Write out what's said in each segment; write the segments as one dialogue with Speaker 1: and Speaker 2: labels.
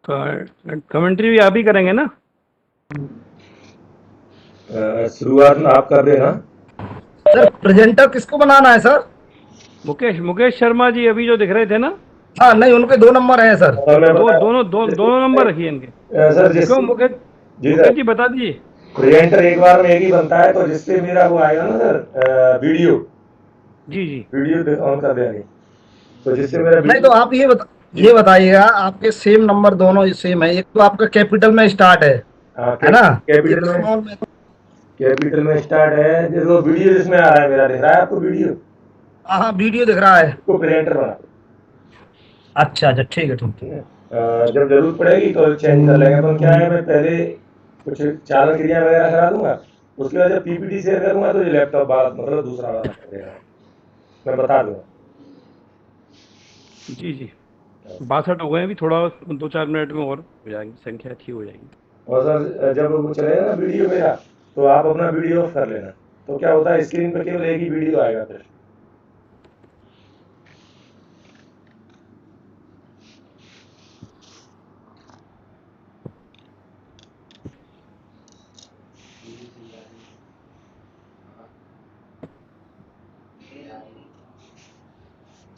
Speaker 1: Commentary भी आप ही करेंगे ना?
Speaker 2: शुरुआत में आप कर देना।
Speaker 3: सर प्रेजेंटर किसको बनाना है सर?
Speaker 1: मुकेश मुकेश शर्मा जी अभी जो दिख रहे थे ना,
Speaker 3: हाँ नहीं, उनके 2 नंबर हैं सर।
Speaker 2: और मैं
Speaker 1: दो
Speaker 2: बता
Speaker 1: दोनों नंबर रखिए इनके।
Speaker 2: सर जिस
Speaker 1: क्यों मुकेश?
Speaker 2: जी
Speaker 1: मुकेश
Speaker 2: सर,
Speaker 1: जी बता दीजिए।
Speaker 2: प्रेजेंटर एक बार में एक ही बनता है, तो जिससे मेरा वो आएगा ना सर, वीडियो
Speaker 1: जी जी।
Speaker 2: वीडियो ऑन कर देंगे, तो जिससे मेरा
Speaker 3: नहीं तो
Speaker 2: वीडियो।
Speaker 3: आप
Speaker 2: जी
Speaker 3: ये बताइएगा, आपके सेम नंबर दोनों सेम है, एक तो आपका कैपिटल में स्टार्ट
Speaker 2: हाँ,
Speaker 3: है ना, एक
Speaker 2: कैपिटल में,
Speaker 3: स्मॉल में।
Speaker 2: कैपिटल में स्टार्ट है। देखो वीडियो जिसमें आ रहा है, मेरा दिख रहा है आपको वीडियो,
Speaker 3: हाँ हाँ, वीडियो दिख रहा है।
Speaker 2: उसको प्रेजेंटर बना दो।
Speaker 3: अच्छा अच्छा, ठीक है ठीक
Speaker 2: ठीक
Speaker 3: है।
Speaker 2: है। जब जरूरत पड़ेगी तो चेंज कर लेंगे। अपन क्या है, मैं पहले कुछ चालन क्रिया वगैरह करा दूंगा, उसके बाद जब पीपीटी शेयर करूंगा तो ये लैपटॉप बात मतलब दूसरा वाला कर देगा, मैं बता दूंगा।
Speaker 1: जी जी। 62 हो गए, अभी थोड़ा 2-4 मिनट में और हो जाएंगी, संख्या अच्छी हो जाएगी।
Speaker 2: और सर जब वो चलेगा ना वीडियो मेरा, तो आप अपना वीडियो ऑफ कर लेना, तो क्या होता है स्क्रीन पर केवल एक ही वीडियो आएगा फिर।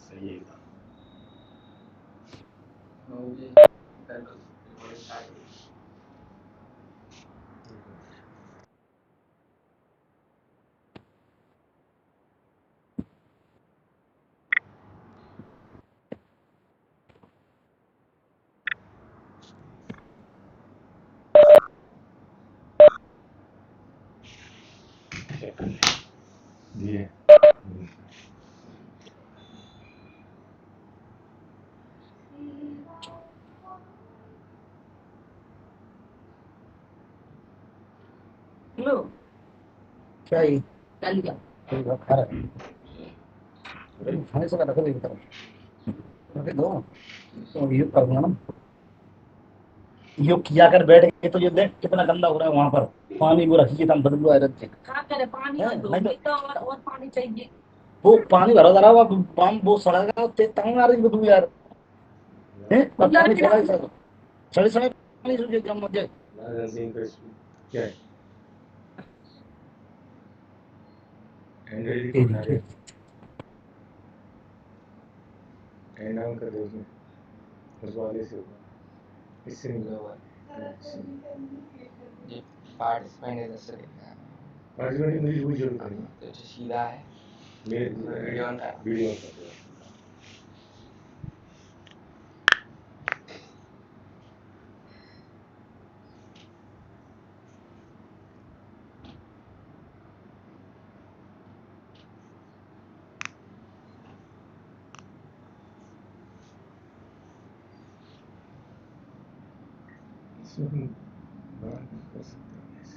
Speaker 2: सही है। जी
Speaker 3: लो क्या ये चल गया, कोई बात खा रहा है खाने से रखो एक तरफ रख दो, तो ये करूंगा ना। यो किया कर बैठ के, तो ये देख कितना गंदा हो रहा है वहां पर। पानी वो रखिए, हम बदलू आयरन से क्या करे, पानी और दो नहीं तो और पानी चाहिए। वो पानी भरा जा रहा है, वो पाम वो सड़ेगा, तंग आ रही है बदबू यार। हैं पानी छोड़ा है सर, सड़े सड़े पानी सूझे कम मत जाए।
Speaker 2: क्या है, एंड्रॉइड को
Speaker 3: ठीक
Speaker 2: उठा दे,
Speaker 3: ठीक।
Speaker 2: एंड डाउन कर दे उसमें, उस वाले से होगा, इससे नहीं होगा।
Speaker 4: ये पार्टिसिपेंट इधर से देखना है।
Speaker 2: पार्टिसिपेंट मेरी कोई जरूरत
Speaker 4: हाँ,
Speaker 2: नहीं,
Speaker 4: तो जो सीधा है
Speaker 2: मेरे
Speaker 4: वीडियो ऑन कर।
Speaker 2: वीडियो ऑन कर दो। इसमें हम बात नहीं कर सकते हैं ऐसे।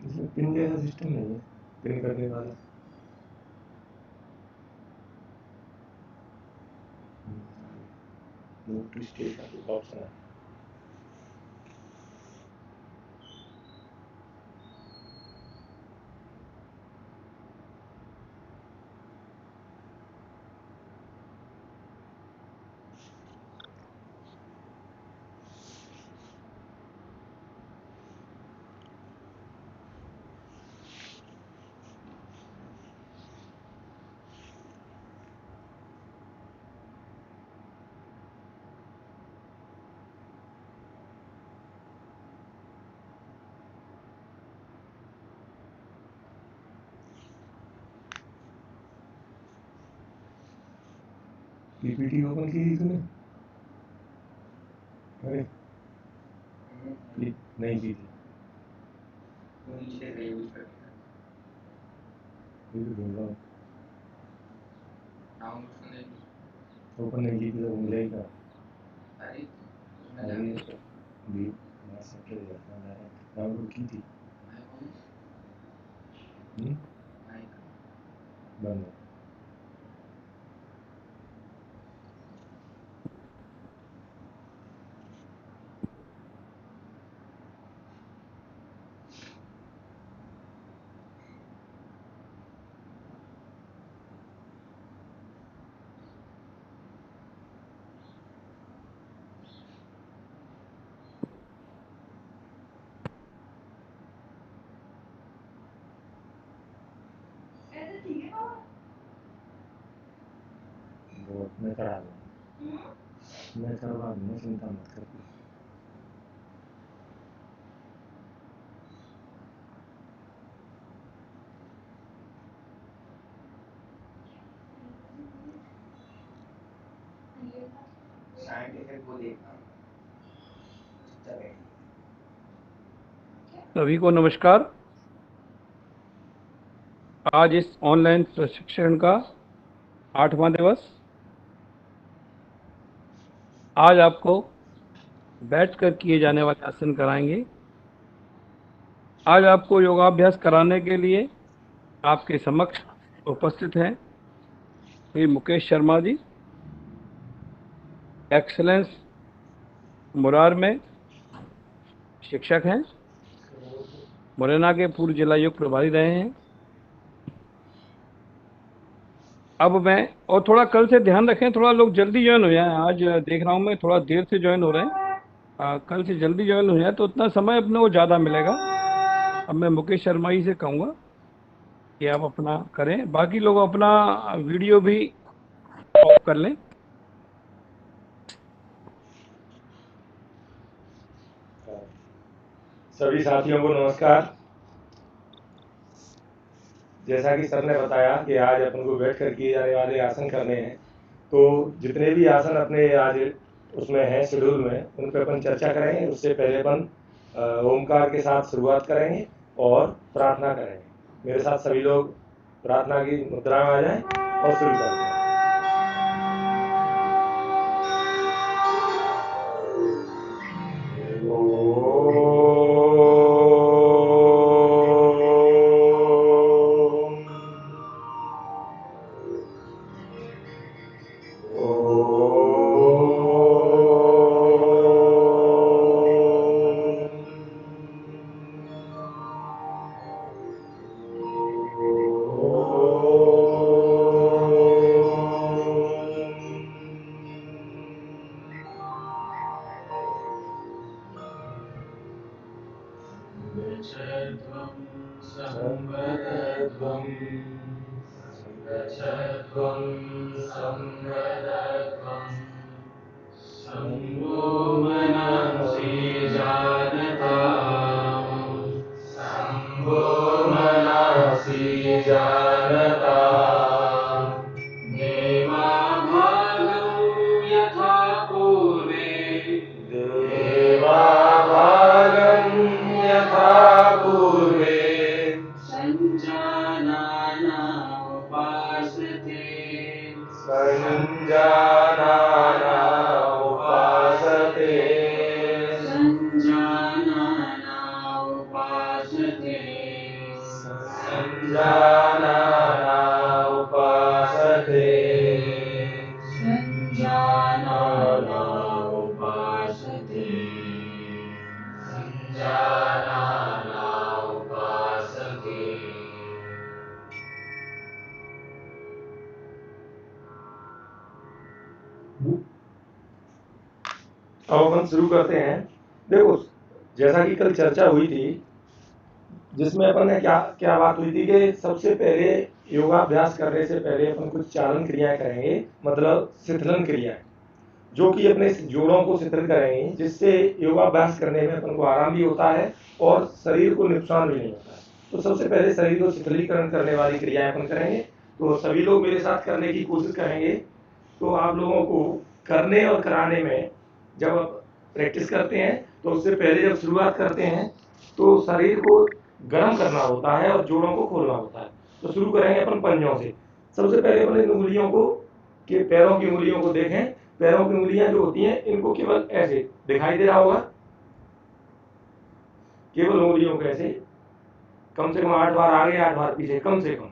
Speaker 2: इसमें पिन जैसा सिस्टम नहीं है, पिन करने वाला। मूव टू स्टेज का ऑप्शन है। पीपीटी ओपन की थी तूने? अरे नहीं की थी,
Speaker 4: नीचे से यूज कर
Speaker 2: ये तो ढूंढ रहा हूँ।
Speaker 4: डाउनलोड करने की।
Speaker 2: ओपन नहीं की थी तो मिला ही था।
Speaker 4: अरे उसमें
Speaker 2: अभी
Speaker 4: जाके
Speaker 2: तो भी मैं सॉफ्टवेयर जाता हूँ, डायरेक्ट डाउनलोड की थी।
Speaker 4: माय वॉइस
Speaker 2: हम्म,
Speaker 4: माइक
Speaker 2: बंद है। तो मैं करा दूँगा, मैं करवा दूँगा, चिंता मत कर।
Speaker 4: साइंटिफिक वो देखना चलेगा।
Speaker 1: सभी को नमस्कार। आज इस ऑनलाइन प्रशिक्षण का 8वां दिवस। आज आपको बैठकर किए जाने वाले आसन कराएंगे। आज आपको योगाभ्यास कराने के लिए आपके समक्ष उपस्थित हैं श्री मुकेश शर्मा जी, एक्सीलेंस मुरार में शिक्षक हैं, मुरैना के पूर्व जिला योग प्रभारी रहे हैं। अब मैं और थोड़ा कल से ध्यान रखें, थोड़ा लोग जल्दी ज्वाइन हो जाए। आज देख रहा हूँ मैं थोड़ा देर से ज्वाइन हो रहे हैं। कल से जल्दी ज्वाइन हो जाए तो उतना समय अपने को ज़्यादा मिलेगा। अब मैं मुकेश शर्मा जी से कहूँगा कि आप अपना करें, बाकी लोग अपना वीडियो भी ऑफ कर लें।
Speaker 2: सभी साथियों को नमस्कार। जैसा कि सर ने बताया कि आज अपन को बैठ कर किए जाने वाले आसन करने हैं, तो जितने भी आसन अपने आज उसमें हैं शेड्यूल में, उन पर अपन चर्चा करेंगे। उससे पहले अपन ओमकार के साथ शुरुआत करेंगे और प्रार्थना करेंगे। मेरे साथ सभी लोग प्रार्थना की मुद्रा में आ जाएं और शुरू करते हैं। संवदध्वं संगच्छध्वं संवदध्वं संगो मनसि जानताम् संगो मनसि जानताम् देवाभागं यथा पूर्वे देवाभागं यथा पूर्वे संजानाना उपासते संजानाना उपासते संजानाना उपासते संजानाना उपासते संजानाना उपासते संजानाना उपासते। अब अपन शुरू करते हैं। देखो, जैसा कि कल चर्चा हुई थी, जिसमें अपन ने क्या क्या बात हुई थी कि सबसे पहले योगाभ्यास करने से पहले अपन कुछ चालन क्रियाएं करेंगे, मतलब शिथिलन क्रियाएं, जो कि अपने जोड़ों को शिथिल करेंगे, जिससे योगाभ्यास करने में अपन को आराम भी होता है और शरीर को नुकसान भी नहीं होता है। तो सबसे पहले शरीर को शिथिलीकरण करने वाली क्रियाएं अपन करेंगे। तो सभी लोग मेरे साथ करने की कोशिश करेंगे। तो आप लोगों को करने और कराने में, जब आप प्रैक्टिस करते हैं तो उससे पहले जब शुरुआत करते हैं तो शरीर को गर्म करना होता है और जोड़ों को खोलना होता है। तो शुरू करेंगे अपन पंजों से। सबसे पहले अपन इन उंगलियों को, कि पैरों की उंगलियों को देखें। पैरों की उंगलियां जो होती हैं, इनको केवल ऐसे दिखाई दे रहा होगा, केवल उंगलियों को ऐसे कम से कम 8 बार आगे 8 बार पीछे, कम से कम।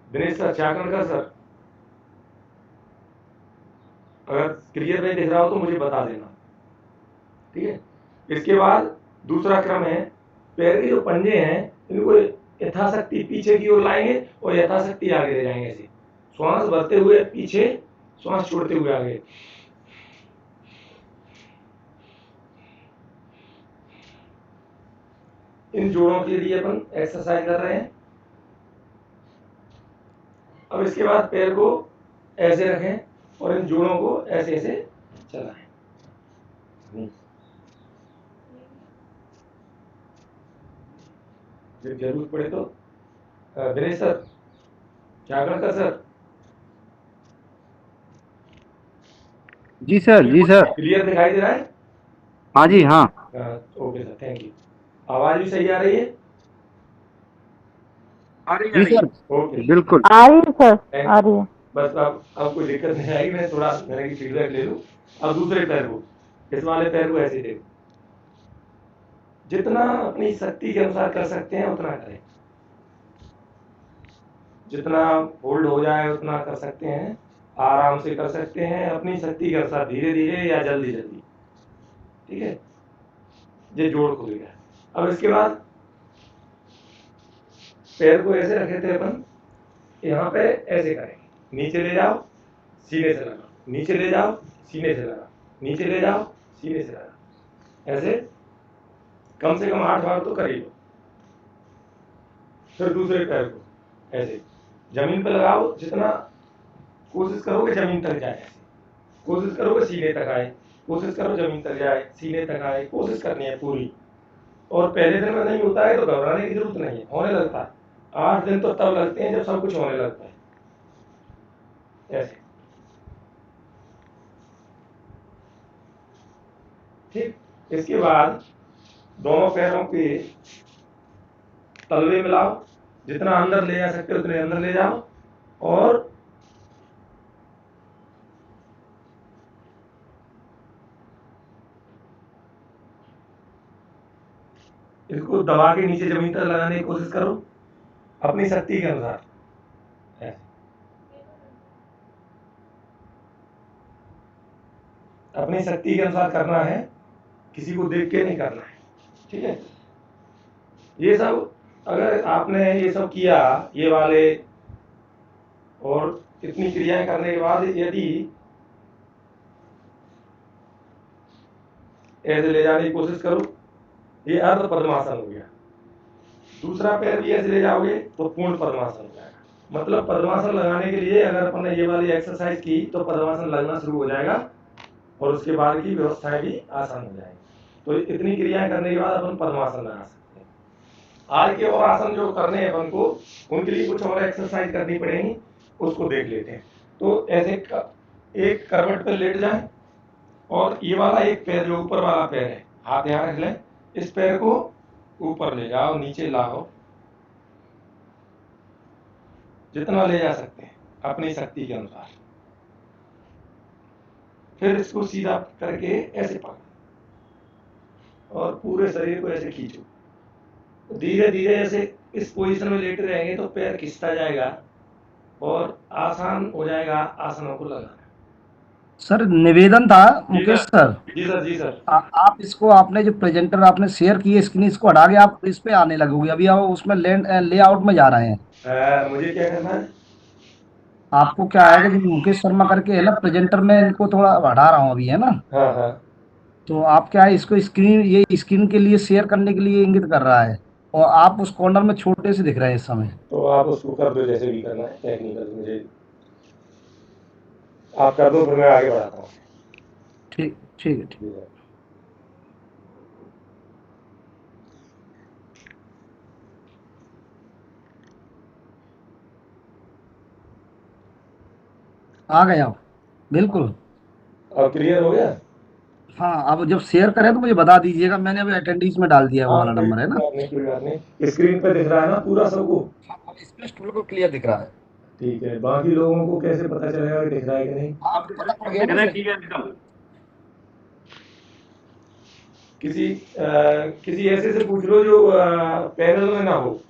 Speaker 2: दिनेश सर, चाकणकर सर, अगर क्लियर नहीं दिख रहा हो तो मुझे बता देना, ठीक है। इसके बाद दूसरा क्रम है, पैर के जो पंजे हैं इनको यथाशक्ति पीछे की ओर लाएंगे और यथाशक्ति आगे ले जाएंगे। ऐसे श्वास भरते हुए पीछे, श्वास छोड़ते हुए आगे। इन जोड़ों के लिए अपन एक्सरसाइज कर रहे हैं। अब इसके बाद पैर को ऐसे रखें और इन जोड़ों को ऐसे ऐसे चलाएं। जब जरूरत पड़े तो दिनेश सर, जागरण सर,
Speaker 3: जी सर, जी सर।
Speaker 2: क्लियर दिखाई दे रहा है?
Speaker 3: हाँ जी, हाँ।
Speaker 2: Okay sir, thank you. आवाज भी सही आ रही है?
Speaker 3: जी सर,
Speaker 2: ओके,
Speaker 3: बिल्कुल।
Speaker 5: आ रही है सर, आ रही है।
Speaker 2: बस अब कोई दिक्कत नहीं आएगी। मैं थोड़ा मेरे की फीडबैक ले लूँ। अब दूसरे पैर को, इस वाले पैर को ऐसे देखो, जितना अपनी शक्ति के अनुसार कर सकते हैं उतना करें, जितना होल्ड हो जाए उतना कर सकते हैं, आराम से कर सकते हैं, अपनी शक्ति के अनुसार, धीरे धीरे या जल्दी जल्दी, ठीक है। ये जोड़ खुल गया। अब इसके बाद पैर को ऐसे रखे थे अपन, यहाँ पे ऐसे करें, नीचे ले जाओ, सीने से लगा, नीचे ले जाओ, सीने से लगा, नीचे ले जाओ, सीने से लगा, ऐसे कम से कम 8 बार तो कर ही लो। फिर दूसरे पैर को ऐसे जमीन पे लगाओ, जितना कोशिश करोगे जमीन तक जाए, ऐसे कोशिश करोगे सीने तक आए, कोशिश करो जमीन तक जाए, सीने तक आए, कोशिश करनी है पूरी। और पहले दिन में नहीं होता है तो घबराने की जरूरत नहीं है, होने लगता है। 8 दिन तो तब लगते हैं जब सब कुछ होने लगता है, ऐसे, ठीक। इसके बाद दोनों पैरों के तलवे मिलाओ, जितना अंदर ले जा सकते हो उतने अंदर ले जाओ, और इसको दबा के नीचे जमीन तक लगाने की कोशिश करो अपनी शक्ति के अनुसार, ऐसे। अपनी शक्ति के अनुसार करना है, किसी को देख के नहीं करना है, ठीक है। ये सब अगर आपने ये सब किया, ये वाले और इतनी क्रियाएं करने के बाद यदि ऐसे ले जाने की कोशिश करो, ये अर्ध पद्मासन हो गया। दूसरा पैर भी ऐसे ले जाओगे तो पूर्ण पद्मासन हो जाएगा। मतलब पद्मासन लगाने के लिए अगर अपन ने ये वाली एक्सरसाइज की तो पद्मासन लगना शुरू हो जाएगा और उसके बाद की व्यवस्थाएं भी आसान हो जाएगी। तो इतनी क्रियाएं करने के बाद अपन पद्मासन लगा सकते हैं। आज के और आसन जो करने हैं अपन को, उनके लिए कुछ और एक्सरसाइज करनी पड़ेगी, उसको देख लेते हैं। तो ऐसे एक करवट पर लेट जाए और ये वाला एक पैर जो ऊपर वाला पैर है, हाथ यहाँ रख लें, इस पैर को ऊपर ले जाओ, नीचे लाओ, जितना ले जा सकते हैं अपनी शक्ति के अनुसार। फिर इसको सीधा करके ऐसे पकड़ो और पूरे शरीर को ऐसे खींचो। धीरे धीरे ऐसे इस पोजीशन में लेटे रहेंगे तो पैर खिंचता जाएगा और आसान हो जाएगा आसनों को लगाना।
Speaker 3: सर, निवेदन था मुकेश सर।
Speaker 2: जी सर, जी सर।
Speaker 3: आप इसको, आपने जो प्रेजेंटर आपने शेयर किए स्क्रीन, इसको हटा के आप इस पे आने लगोगे। अभी आप उसमें लेआउट में जा रहे हैं।
Speaker 2: मुझे क्या करना है?
Speaker 3: आपको क्या आएगा, जो मुकेश शर्मा करके है ना प्रेजेंटर में, इनको थोड़ा हटा रहा हूँ अभी, है ना।
Speaker 2: हाँ हाँ।
Speaker 3: तो आप क्या है, इसको ये स्क्रीन के लिए शेयर करने के लिए इंगित कर रहा है, और आप उस कॉर्नर में छोटे से दिख रहे हैं इस समय।
Speaker 2: तो आप उसको कर दो, जैसे भी करना है टेक्निकल, मुझे आप कर दो, फिर मैं आगे बढ़ाता हूँ।
Speaker 3: ठीक, ठीक है, ठीक है। आ गए आप, बिल्कुल।
Speaker 2: अब क्लियर हो गया?
Speaker 3: हाँ, अब जब शेयर करें तो मुझे बता दीजिएगा। मैंने अभी अटेंडीज में डाल दिया, वो वाला नंबर है ना।
Speaker 2: कोई बात नहीं, स्क्रीन पे दिख रहा है ना पूरा सबको?
Speaker 3: हाँ, स्पष्ट बिल्कुल क्लियर दिख रहा है।
Speaker 2: ठीक है, बाकी लोगों को कैसे पता चलेगा कि दिख रहा है कि नहीं?
Speaker 3: आपको पता पड़ गया ना?
Speaker 2: किसी ऐसे से पूछ लो जो पैनल में ना हो।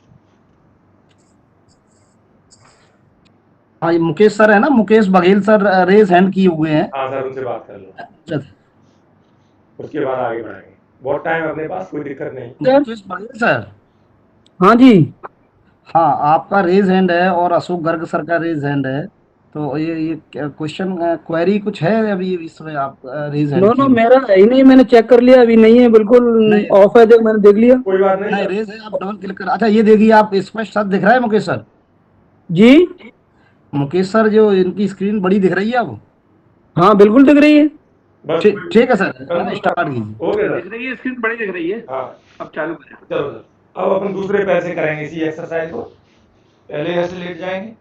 Speaker 3: हाँ, ये मुकेश सर है ना, Mukesh Baghel sir raise hand किए हुए हैं।
Speaker 2: हाँ सर, उनसे बात कर लो, उसके बाद आगे बढ़ाएंगे। बहुत टाइम अपने पास, कोई दिक्कत नहीं।
Speaker 3: मुकेश बघेल सर।
Speaker 5: हाँ जी।
Speaker 3: हाँ, आपका रेज हैंड है और अशोक गर्ग सर का रेज हैंड है। तो ये क्वेश्चन क्वेरी कुछ है अभी इसमें? आप रेज हैंड
Speaker 5: नो, मेरा है ही नहीं, मैंने चेक कर लिया, अभी नहीं है, बिल्कुल ऑफ है, जो मैंने देख लिया।
Speaker 2: कोई बात नहीं,
Speaker 3: नहीं, रेज है, आप डबल क्लिक कर। अच्छा, ये देखिए, आप स्पष्ट साथ दिख रहा है मुकेश सर
Speaker 5: जी।
Speaker 3: मुकेश सर, जो इनकी स्क्रीन बड़ी दिख रही है अब?
Speaker 5: हाँ बिल्कुल दिख रही है।
Speaker 2: बस
Speaker 3: ठीक ठीक है सर,
Speaker 2: कंट्रोल
Speaker 3: स्टार्ट कीजिए।
Speaker 2: हो गया
Speaker 1: दिख रही है, स्क्रीन बड़ी दिख रही है।
Speaker 2: हाँ
Speaker 1: अब चालू करें।
Speaker 2: चलो सर, अब अपन दूसरे पैर से करेंगे इसी एक्सरसाइज को। पहले ऐसे लेट जाएंगे,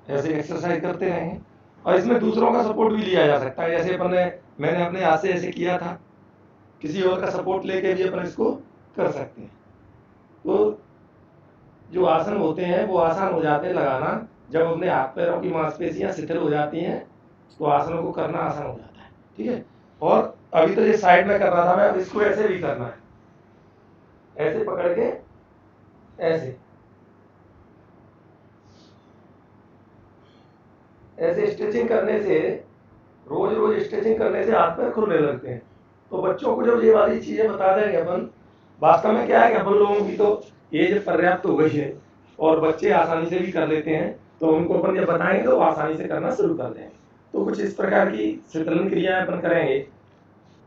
Speaker 2: ऐसे एक्सरसाइज करते रहेंगे, और इसमें दूसरों का सपोर्ट भी लिया जा सकता है। जैसे मैंने अपने हाथ से ऐसे किया था, किसी और का सपोर्ट लेके भी अपन इसको कर सकते हैं। तो जो आसन होते हैं वो आसान हो जाते हैं लगाना जब अपने हाथ पैरों की मांसपेशियां शिथिल हो जाती हैं, तो आसनों को करना आसान हो जाता है। ठीक है, और अभी तो ये साइड में कर रहा था मैं, अब इसको ऐसे भी करना है, ऐसे पकड़ के ऐसे ऐसे स्ट्रेचिंग करने से, रोज रोज स्ट्रेचिंग करने से हाथ पैर खुलने लगते हैं। तो बच्चों को जब ये वाली चीजें बता देंगे अपन, वास्तव में क्या है कि अपन लोगों की तो एज पर्याप्त हो गई है और बच्चे आसानी से भी कर लेते हैं, तो उनको अपन जब बताएंगे तो वो आसानी से करना शुरू कर देंगे। तो कुछ इस प्रकार की शीतलन क्रियाएं अपन करेंगे।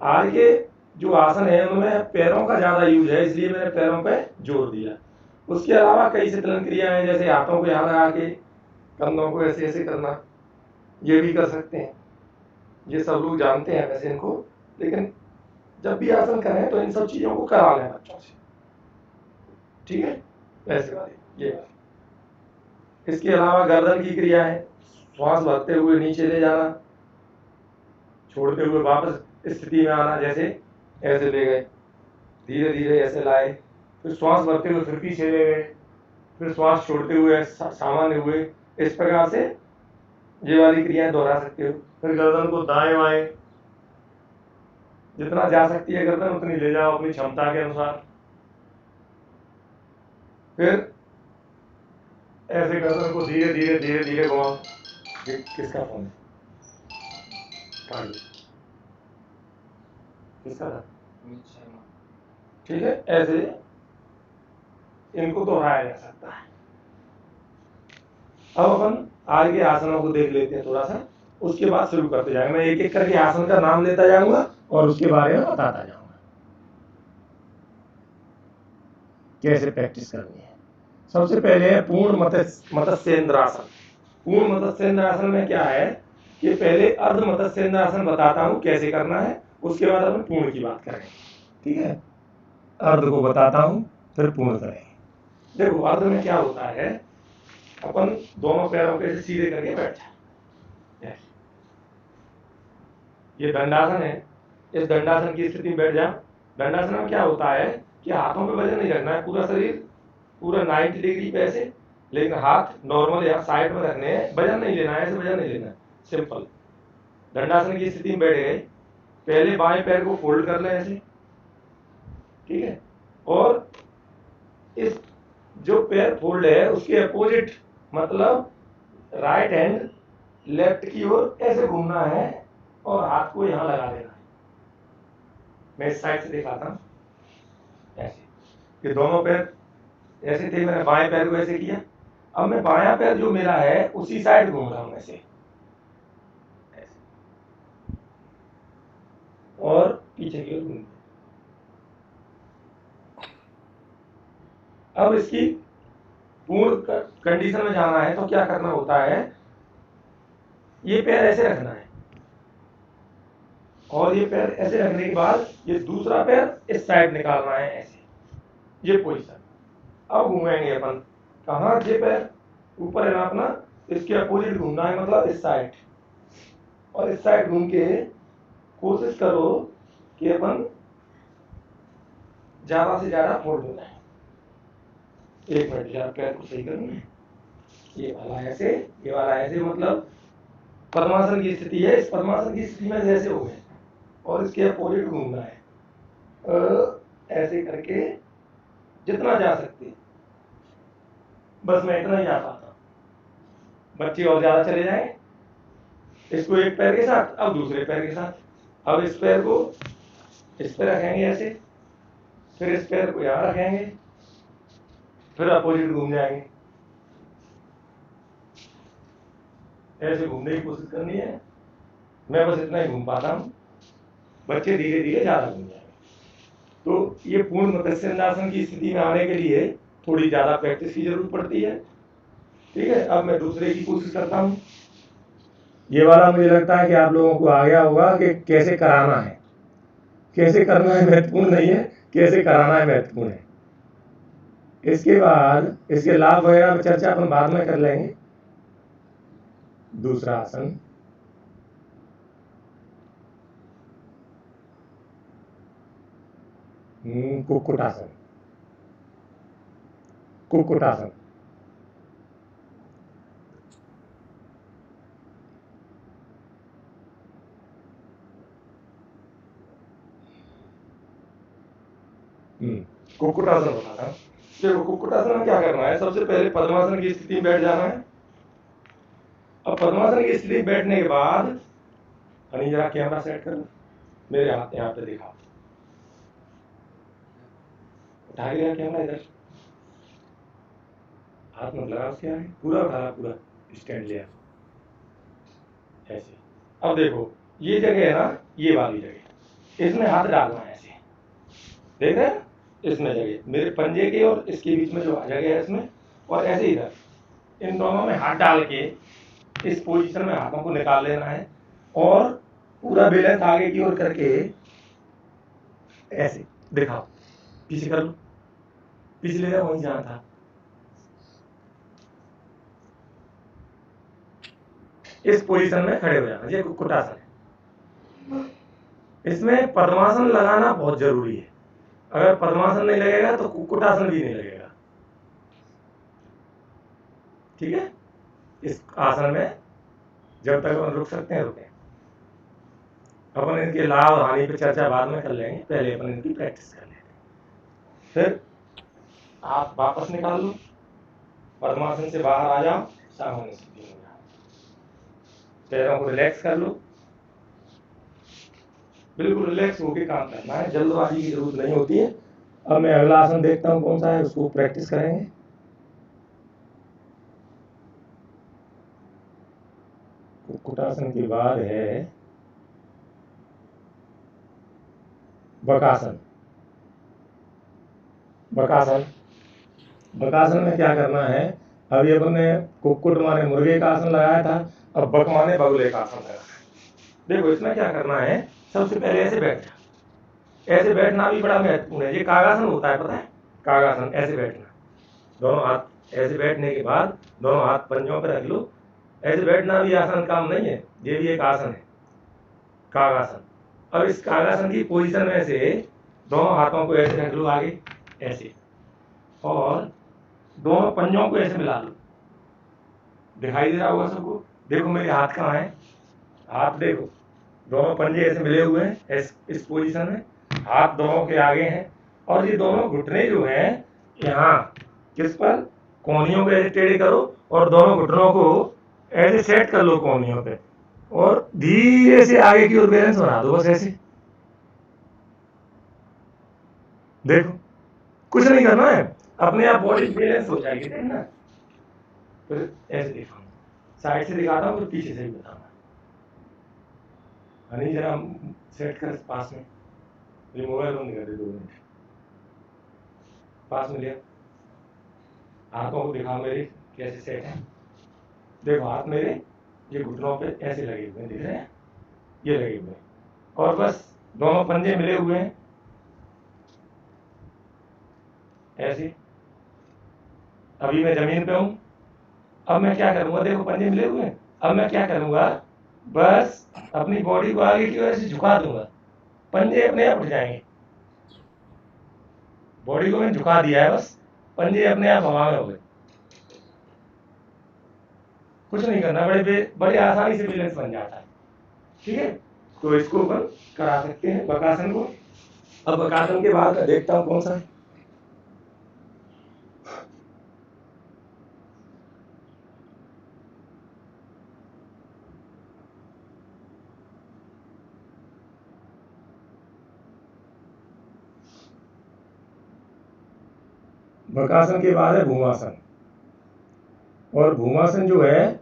Speaker 2: आज के जो आसन है उनमें पैरों का ज्यादा यूज है, इसलिए मैंने पैरों पे जोर दिया। उसके अलावा कई शीतलन क्रियाएं हैं, जैसे हाथों को यहाँ लगा के कंधों को ऐसे ऐसे करना, ये भी कर सकते हैं। ये सब लोग जानते हैं वैसे इनको, लेकिन जब भी आसन करें तो इन सब चीजों को करा लें बच्चों से। ठीक है, ऐसे वाली ये वाली। इसके अलावा गर्दन की क्रिया है, श्वास भरते हुए नीचे ले जाना, छोड़ते हुए वापस स्थिति में आना, जैसे ऐसे ले गए, धीरे धीरे ऐसे लाए, फिर श्वास भरते हुए फिर पीछे ले गए, फिर श्वास छोड़ते हुए सामान्य हुए। इस प्रकार से ये वाली क्रियाएं दोहरा सकते हो। फिर गर्दन को दाएं बाएं जितना जा सकती है गर्दन उतनी ले जाओ अपनी क्षमता के अनुसार। फिर ऐसे गर्दन को धीरे धीरे धीरे धीरे घुमाओ। किसका फोन है? किसका था? ठीक है, ऐसे इनको दोहराया जा सकता है। अब अपन आगे आसनों को देख लेते हैं थोड़ा सा, उसके बाद शुरू करते जाएंगे। मैं एक एक करके आसन का नाम लेता जाऊंगा और उसके बारे में बताता जाऊंगा कैसे प्रैक्टिस करनी है। सबसे पहले है पूर्ण मत्स्येंद्रासन। पूर्ण मत्स्येंद्रासन में क्या है कि पहले अर्ध मत्स्येंद्रासन बताता हूं कैसे करना है, उसके बाद अपन पूर्ण की बात करेंगे। ठीक है, अर्ध को बताता हूं फिर पूर्ण करेंगे। देखो अर्ध में क्या होता है, अपन दोनों पैरों के सीधे करके बैठ जाए, ये दंडासन है, इस दंडासन की स्थिति में बैठ जाओ। दंडासन में क्या होता है कि हाथों पे वजन नहीं रखना है, पूरा शरीर पूरा 90 डिग्री पे ऐसे, लेकिन हाथ नॉर्मल यहाँ साइड में रखने हैं, वजन नहीं लेना है, ऐसे वजन नहीं लेना है, सिंपल। दंडासन की स्थिति में बैठ गए, पहले बाएं पैर को फोल्ड कर लें ऐसे, ठीक है, और इस जो पैर फोल्ड है उसके अपोजिट, मतलब राइट हैंड लेफ्ट की ओर ऐसे घूमना है और हाथ को यहां लगा देना है। मैं इस साइड से दिखाता हूं, ऐसे कि दोनों पैर ऐसे थे, मैंने बाएं पैर को ऐसे किया, अब मैं बायां पैर जो मेरा है उसी साइड घूम रहा हूं ऐसे, और पीछे की ओर घूम। अब इसकी पूर्ण कंडीशन में जाना है तो क्या करना होता है, ये पैर ऐसे रखना है और ये पैर ऐसे रखने के बाद ये दूसरा पैर इस साइड निकालना है ऐसे, ये पोजीशन। अब घूमेंगे अपन कहाँ, ये पैर ऊपर है ना अपना, इसके अपोजिट घूमना है, मतलब इस साइड, और इस साइड घूम के कोशिश करो कि अपन ज्यादा से ज्यादा फोल्ड हो जाए। एक मिनट यार, पैर को सही करना है, ये वाला ऐसे, ये वाला ऐसे, मतलब पद्मासन की स्थिति है, इस पद्मासन की स्थिति में जैसे हो गए और इसके अपोजिट घूमना है, ऐसे करके जितना जा सकते, बस मैं इतना ही जा पाता। बच्चे और ज्यादा चले जाएं, इसको एक पैर के साथ, अब दूसरे पैर के साथ, अब इस पैर को इस पे रखेंगे ऐसे, फिर इस पैर को यहाँ रखेंगे, फिर अपोजिट घूम जाएंगे, ऐसे घूमने की कोशिश करनी है। मैं बस इतना ही घूम पाता हूँ, बच्चे धीरे धीरे ज्यादा घूम जाएंगे। तो ये पूर्ण मत्स्येंद्रासन की स्थिति में आने के लिए थोड़ी ज़्यादा प्रैक्टिस की जरूरत पड़ती है। ठीक है, अब मैं दूसरे की कोशिश करता हूँ। ये वाला मुझे लगता है कि आप लोगों को आ गया होगा कि कैसे कराना है। कैसे करना है महत्वपूर्ण नहीं है, कैसे कराना है महत्वपूर्ण है। इसके बाद इसके लाभ वगैरह पर चर्चा अपन बाद में कर लेंगे। दूसरा आसन, कुक्कुटासन। कुक्कुटासन कुक्कुटासन होता था। देखो कुक्कुटासन में क्या करना है, सबसे पहले पद्मासन की स्थिति में बैठ जाना है। अब पद्मासन की स्थिति में बैठने के बाद हनी जरा कैमरा सेट कर, मेरे हाथ यहाँ पे दिखा, उठा लिया कैमरा, इधर हाथ मत लगा उसके आगे, पूरा उठा, पूरा स्टैंड लिया ऐसे। अब देखो ये जगह है ना, ये वाली जगह, इसमें हाथ डालना है ऐसे, देख रहे हैं? इसमें जगह मेरे पंजे के और इसके बीच में जो जगह है इसमें, और ऐसे इधर, इन दोनों में हाथ डाल के इस पोजीशन में हाथों को निकाल लेना है और पूरा बैलेंस आगे की ओर करके ऐसे दिखाओ, पीछे कर लो, पिछले का वहीं जहां था, इस पोजीशन में खड़े हो जाना। ये कुक्कुटासन है। इसमें पद्मासन लगाना बहुत जरूरी है। अगर पद्मासन नहीं लगेगा तो कुक्कुटासन भी नहीं लगेगा। ठीक है, इस आसन में जब तक अपन रुक सकते हैं रुकें। अपन इनके लाभ हानि पे चर्चा बाद में कर लेंगे, पहले अपन इनकी प्रैक्टिस कर लेते हैं। फिर आप वापस निकाल लो, पद्मासन से बाहर आ जाओ, सामान्य स्थिति में जाओ, पैरों को रिलैक्स कर लो, बिल्कुल रिलैक्स होकर काम करना है, जल्दबाजी की जरूरत नहीं होती है। अब मैं अगला आसन देखता हूँ कौन सा है, उसको प्रैक्टिस करेंगे। कुक्कुटासन के बाद है बकासन। बकासन, बकासन में क्या करना है, अभी अपन ने कुक्कुट माने मुर्गे का आसन लगाया था, अब बक माने बगुले का आसन लगाना है। देखो इसमें क्या करना है, सबसे पहले ऐसे बैठ, ऐसे बैठना भी बड़ा महत्वपूर्ण है। ये कागासन होता है, पता है? कागासन, ऐसे बैठना, दोनों हाथ ऐसे बैठने के बाद दोनों हाथ पंजों पर रख लो। ऐसे बैठना भी आसान काम नहीं है, ये भी एक आसन है, कागासन। अब इस कागासन की पोजीशन में से दोनों हाथों को ऐसे रख लो आगे ऐसे, और दोनों पंजों को ऐसे मिला लो। दिखाई दे रहा होगा सबको? देखो मेरे हाथ कहाँ है, हाथ देखो, दोनों पंजे ऐसे मिले हुए हैं इस पोजीशन में, हाथ दोनों के आगे हैं, और ये दोनों घुटने जो हैं यहाँ किस पर, कोहनियों को ऐसे टेढ़े करो और दोनों घुटनों को ऐसे सेट कर लो कोहनियों पे, और धीरे से आगे की ओर बैलेंस बना दो, बस ऐसे। देखो कुछ नहीं करना है, अपने आप बॉडी बैलेंस हो जाएगी, देखना। फिर ऐसे दिखाऊंगा, साइड से दिखाता हूँ, फिर पीछे से भी बताऊंगा। हनी जरा सेट कर पास में, ये मोबाइल बंद कर दे, 2 मिनट पास में लिया, हाथों को दिखा मेरे कैसे सेट है। देखो हाथ मेरे ये घुटनों पे ऐसे लगे हुए हैं, दिख रहे हैं? ये लगे हुए हैं, और बस दोनों पंजे मिले हुए हैं ऐसे। अभी मैं जमीन पे हूँ, अब मैं क्या करूंगा, देखो पंजे मिले हुए हैं, अब मैं क्या करूंगा, बस अपनी बॉडी को आगे की वजह से झुका दूंगा, पंजे अपने आप उठ जाएंगे। बॉडी को मैंने झुका दिया है, बस पंजे अपने आप हवा में हो गए। कुछ नहीं करना, बड़े आसानी से बैलेंस बन जाता है। ठीक है, तो इसको अपन करा सकते हैं बकासन को। अब बकासन के बाद देखता हूँ कौन सा है। बकासन के बाद है भूमासन, और भूमासन जो है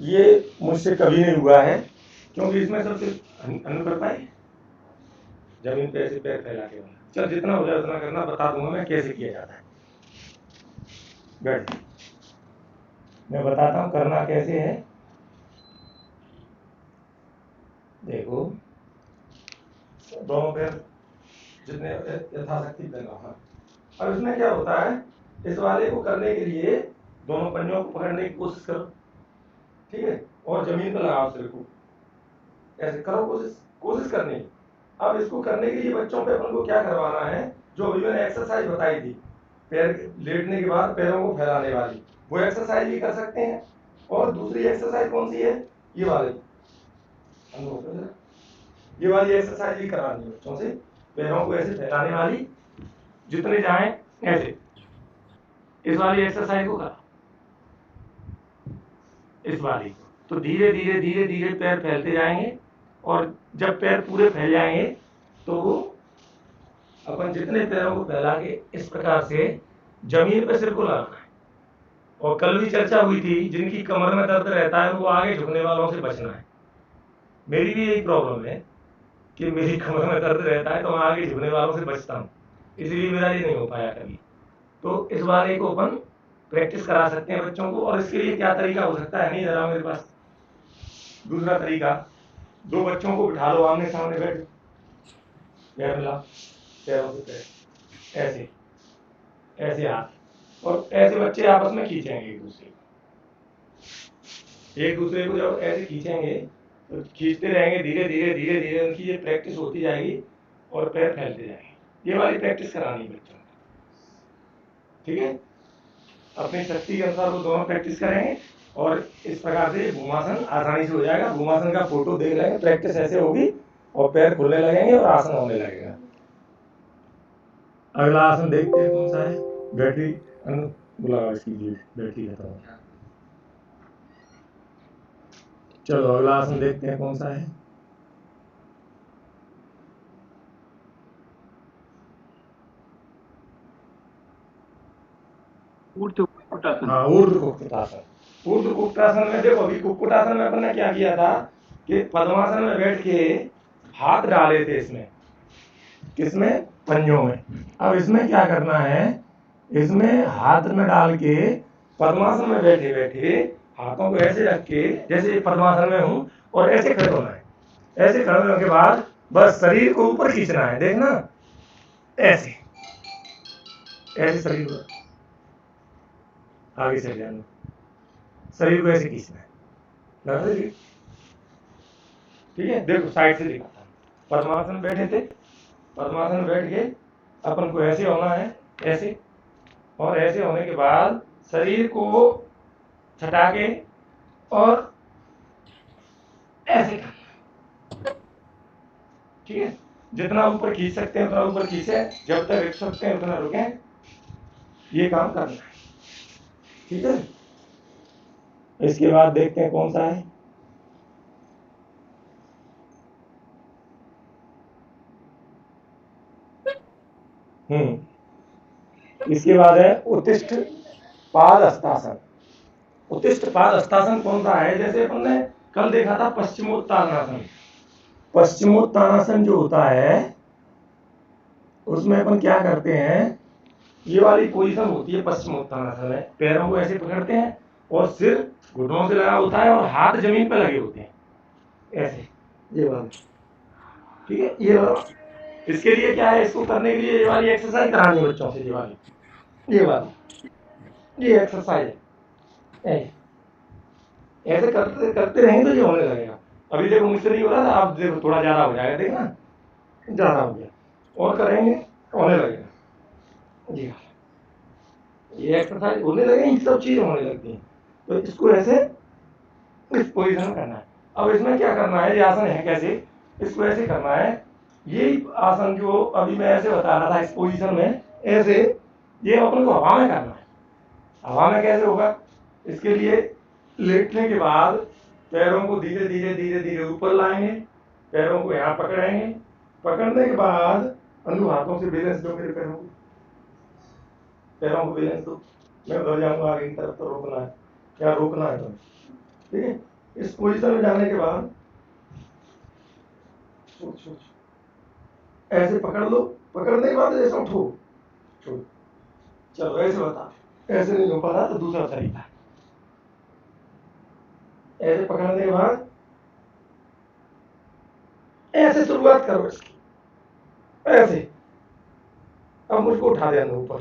Speaker 2: ये मुझसे कभी नहीं हुआ है, क्योंकि इसमें सबसे अनु कर पाए जमीन पे ऐसे पैर फैला के, चल जितना हो जाए उतना करना, बता दूंगा मैं कैसे किया जाता है। बैठ। मैं बताता हूँ करना कैसे है। देखो, दोनों पैर जितने यथाशक्ति फैलाना। अब इसमें क्या होता है, इस वाले को करने के लिए दोनों पंजों को पकड़ने की कोशिश करो, ठीक है, और जमीन पर लगाओ सिर को, ऐसे करो, कोशिश करने की। अब इसको करने के लिए बच्चों पे अपन को क्या करवाना है, जो अभी मैंने एक्सरसाइज बताई थी, पैर लेटने के बाद पैरों को फैलाने वाली, वो एक्सरसाइज भी कर सकते हैं। और दूसरी एक्सरसाइज कौन सी है, ये वाली, ये वाली एक्सरसाइज भी करानी है बच्चों से, पैरों को ऐसे फैलाने वाली, जितने जाएं ऐसे, इस वाली एक्सरसाइज को करा, इस वाली को। तो धीरे धीरे धीरे धीरे पैर फैलते जाएंगे, और जब पैर पूरे फैल जाएंगे तो वो अपन जितने पैरों को फैला के इस प्रकार से जमीन पर सिर को लगाना है। और कल भी चर्चा हुई थी, जिनकी कमर में दर्द रहता है वो आगे झुकने वालों से बचना है। मेरी भी यही प्रॉब्लम है कि मेरी कमर में दर्द रहता है तो मैं आगे झुकने वालों से बचता हूँ, इसलिए मेरा ये नहीं हो पाया कभी। तो इस वाले को अपन प्रैक्टिस करा सकते हैं बच्चों को। और इसके लिए क्या तरीका हो सकता है, नहीं जरा मेरे पास दूसरा तरीका, दो बच्चों को बिठा लो आमने सामने, बैठ, पैर मिला, पैरों से पैर, ऐसे ऐसे हाथ, और ऐसे बच्चे आपस में खींचेंगे एक दूसरे को जब ऐसे खींचेंगे तो खींचते रहेंगे, धीरे धीरे धीरे धीरे उनकी ये प्रैक्टिस होती जाएगी और पैर फैलते जाएंगे। ये वाली प्रैक्टिस करानी है बच्चों को, ठीक है। अपनी शक्ति के अनुसार वो दोनों प्रैक्टिस करेंगे और इस प्रकार से भूमासन आसानी से हो जाएगा। भूमासन का फोटो देख लेंगे, प्रैक्टिस ऐसे होगी और पैर खुलने लगेंगे और आसन होने लगेगा। अगला आसन देखते हैं कौन सा है, बैटरी बुलाओ इसकी, बैटरी खत्म हो। चलो अगला आसन देखते हैं कौन सा है। हाँ, ऊर्ध्व कुक्कुटासन। ऊर्ध्व कुक्कुटासन में देखो, अभी कुक्कुटासन में अपन ने क्या किया था कि पद्मासन में बैठ के हाथ डाले थे इसमें, किसमें, पंजों में। अब इसमें क्या करना है, इसमें हाथ में डाल के पद्मासन में बैठे बैठे हाथों को ऐसे रख के, जैसे पद्मासन में हूं, और ऐसे खड़े होना है। ऐसे खड़े होने के बाद बस शरीर को ऊपर खींचना है, देखना, ऐसे ऐसे शरीर को आगे चले जाना, शरीर को ऐसे खींचना है, ठीक है। देखो साइड से दिखाता हूं, पद्मासन में बैठे थे, पद्मासन में बैठ के अपन को ऐसे होना है, ऐसे, और ऐसे होने के बाद शरीर को छटा के और ऐसे करना, ठीक है। जितना ऊपर खींच सकते हैं उतना ऊपर खींचे, जब तक रुक सकते हैं उतना रुकें, ये काम करना है, ठीक है। इसके बाद देखते हैं कौन सा है। इसके बाद है उत्तिष्ठ पाद हस्तासन। उत्तिष्ठ पाद हस्तासन कौन सा है, जैसे अपन ने कल देखा था पश्चिमोत्तानासन। पश्चिमोत्तानासन जो होता है उसमें अपन क्या करते हैं, ये वाली पोजीशन होती है पश्चिमोत्तानासन में, पैरों को ऐसे पकड़ते हैं और सिर घुटनों से लगा होता है और हाथ जमीन पर लगे होते हैं, ऐसे, ये वाला, ठीक है। ये वाला, इसके लिए क्या है, इसको करने के लिए ये वाली एक्सरसाइज करानी है बच्चों से, ये वाली ये एक्सरसाइज है, ऐसे करते करते रहेंगे तो ये होने लगेगा। अभी देखो मुझसे नहीं हो रहा था, आप देखो थोड़ा ज्यादा हो जाएगा, देखना ज्यादा हो गया, और करेंगे होने लगेगा जी। ये एक्सरसाइज होने लगेगी, सब चीजें होने लगती हैं। तो इसको ऐसे इस पोजीशन में करना है। अब इसमें क्या करना है, ये आसन है कैसे, इसको ऐसे करना है, यही आसन जो अभी मैं ऐसे बता रहा था, इस पोजीशन में ऐसे, ये अपन को हवा में करना है। हवा में कैसे होगा, इसके लिए लेटने के बाद पैरों को धीरे धीरे धीरे धीरे ऊपर लाएंगे, पैरों को यहाँ पकड़ेंगे, पकड़ने के बाद अंदर हाथों से बैलेंस दो, मेरे पैरों को बैलेंस दो, मैं उधर जाऊंगा आगे की तरफ, तो रोकना है, क्या रोकना है तुम्हें, ठीक है। इस पोजीशन में जाने के बाद ऐसे पकड़ लो, पकड़ने के बाद ऐसे उठो, चलो ऐसे बता, ऐसे नहीं हो पा रहा तो दूसरा तरीका, ऐसे पकड़ने के बाद ऐसे शुरुआत करो इसकी, ऐसे। अब मुझको उठा देना ऊपर,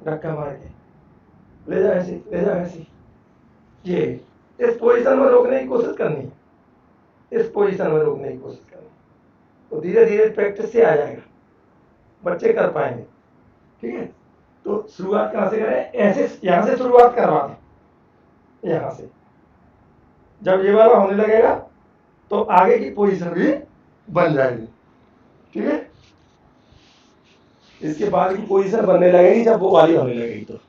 Speaker 2: धक्का मार के ले जाओ, ऐसे ले जाओ, ऐसे। ये इस पोजीशन में रोकने की कोशिश करनी है, इस पोजीशन में रोकने की कोशिश करनी, तो धीरे धीरे प्रैक्टिस से आ जाएगा, बच्चे कर पाएंगे। ठीक है, तो शुरुआत कहाँ से करें? ऐसे यहाँ से शुरुआत करवा दें, यहाँ से। जब ये वाला होने लगेगा तो आगे की पोजीशन भी बन जाएगी। ठीक है, इसके बाद की पोजीशन बनने लगेगी जब वो वाली होने लगेगी। तो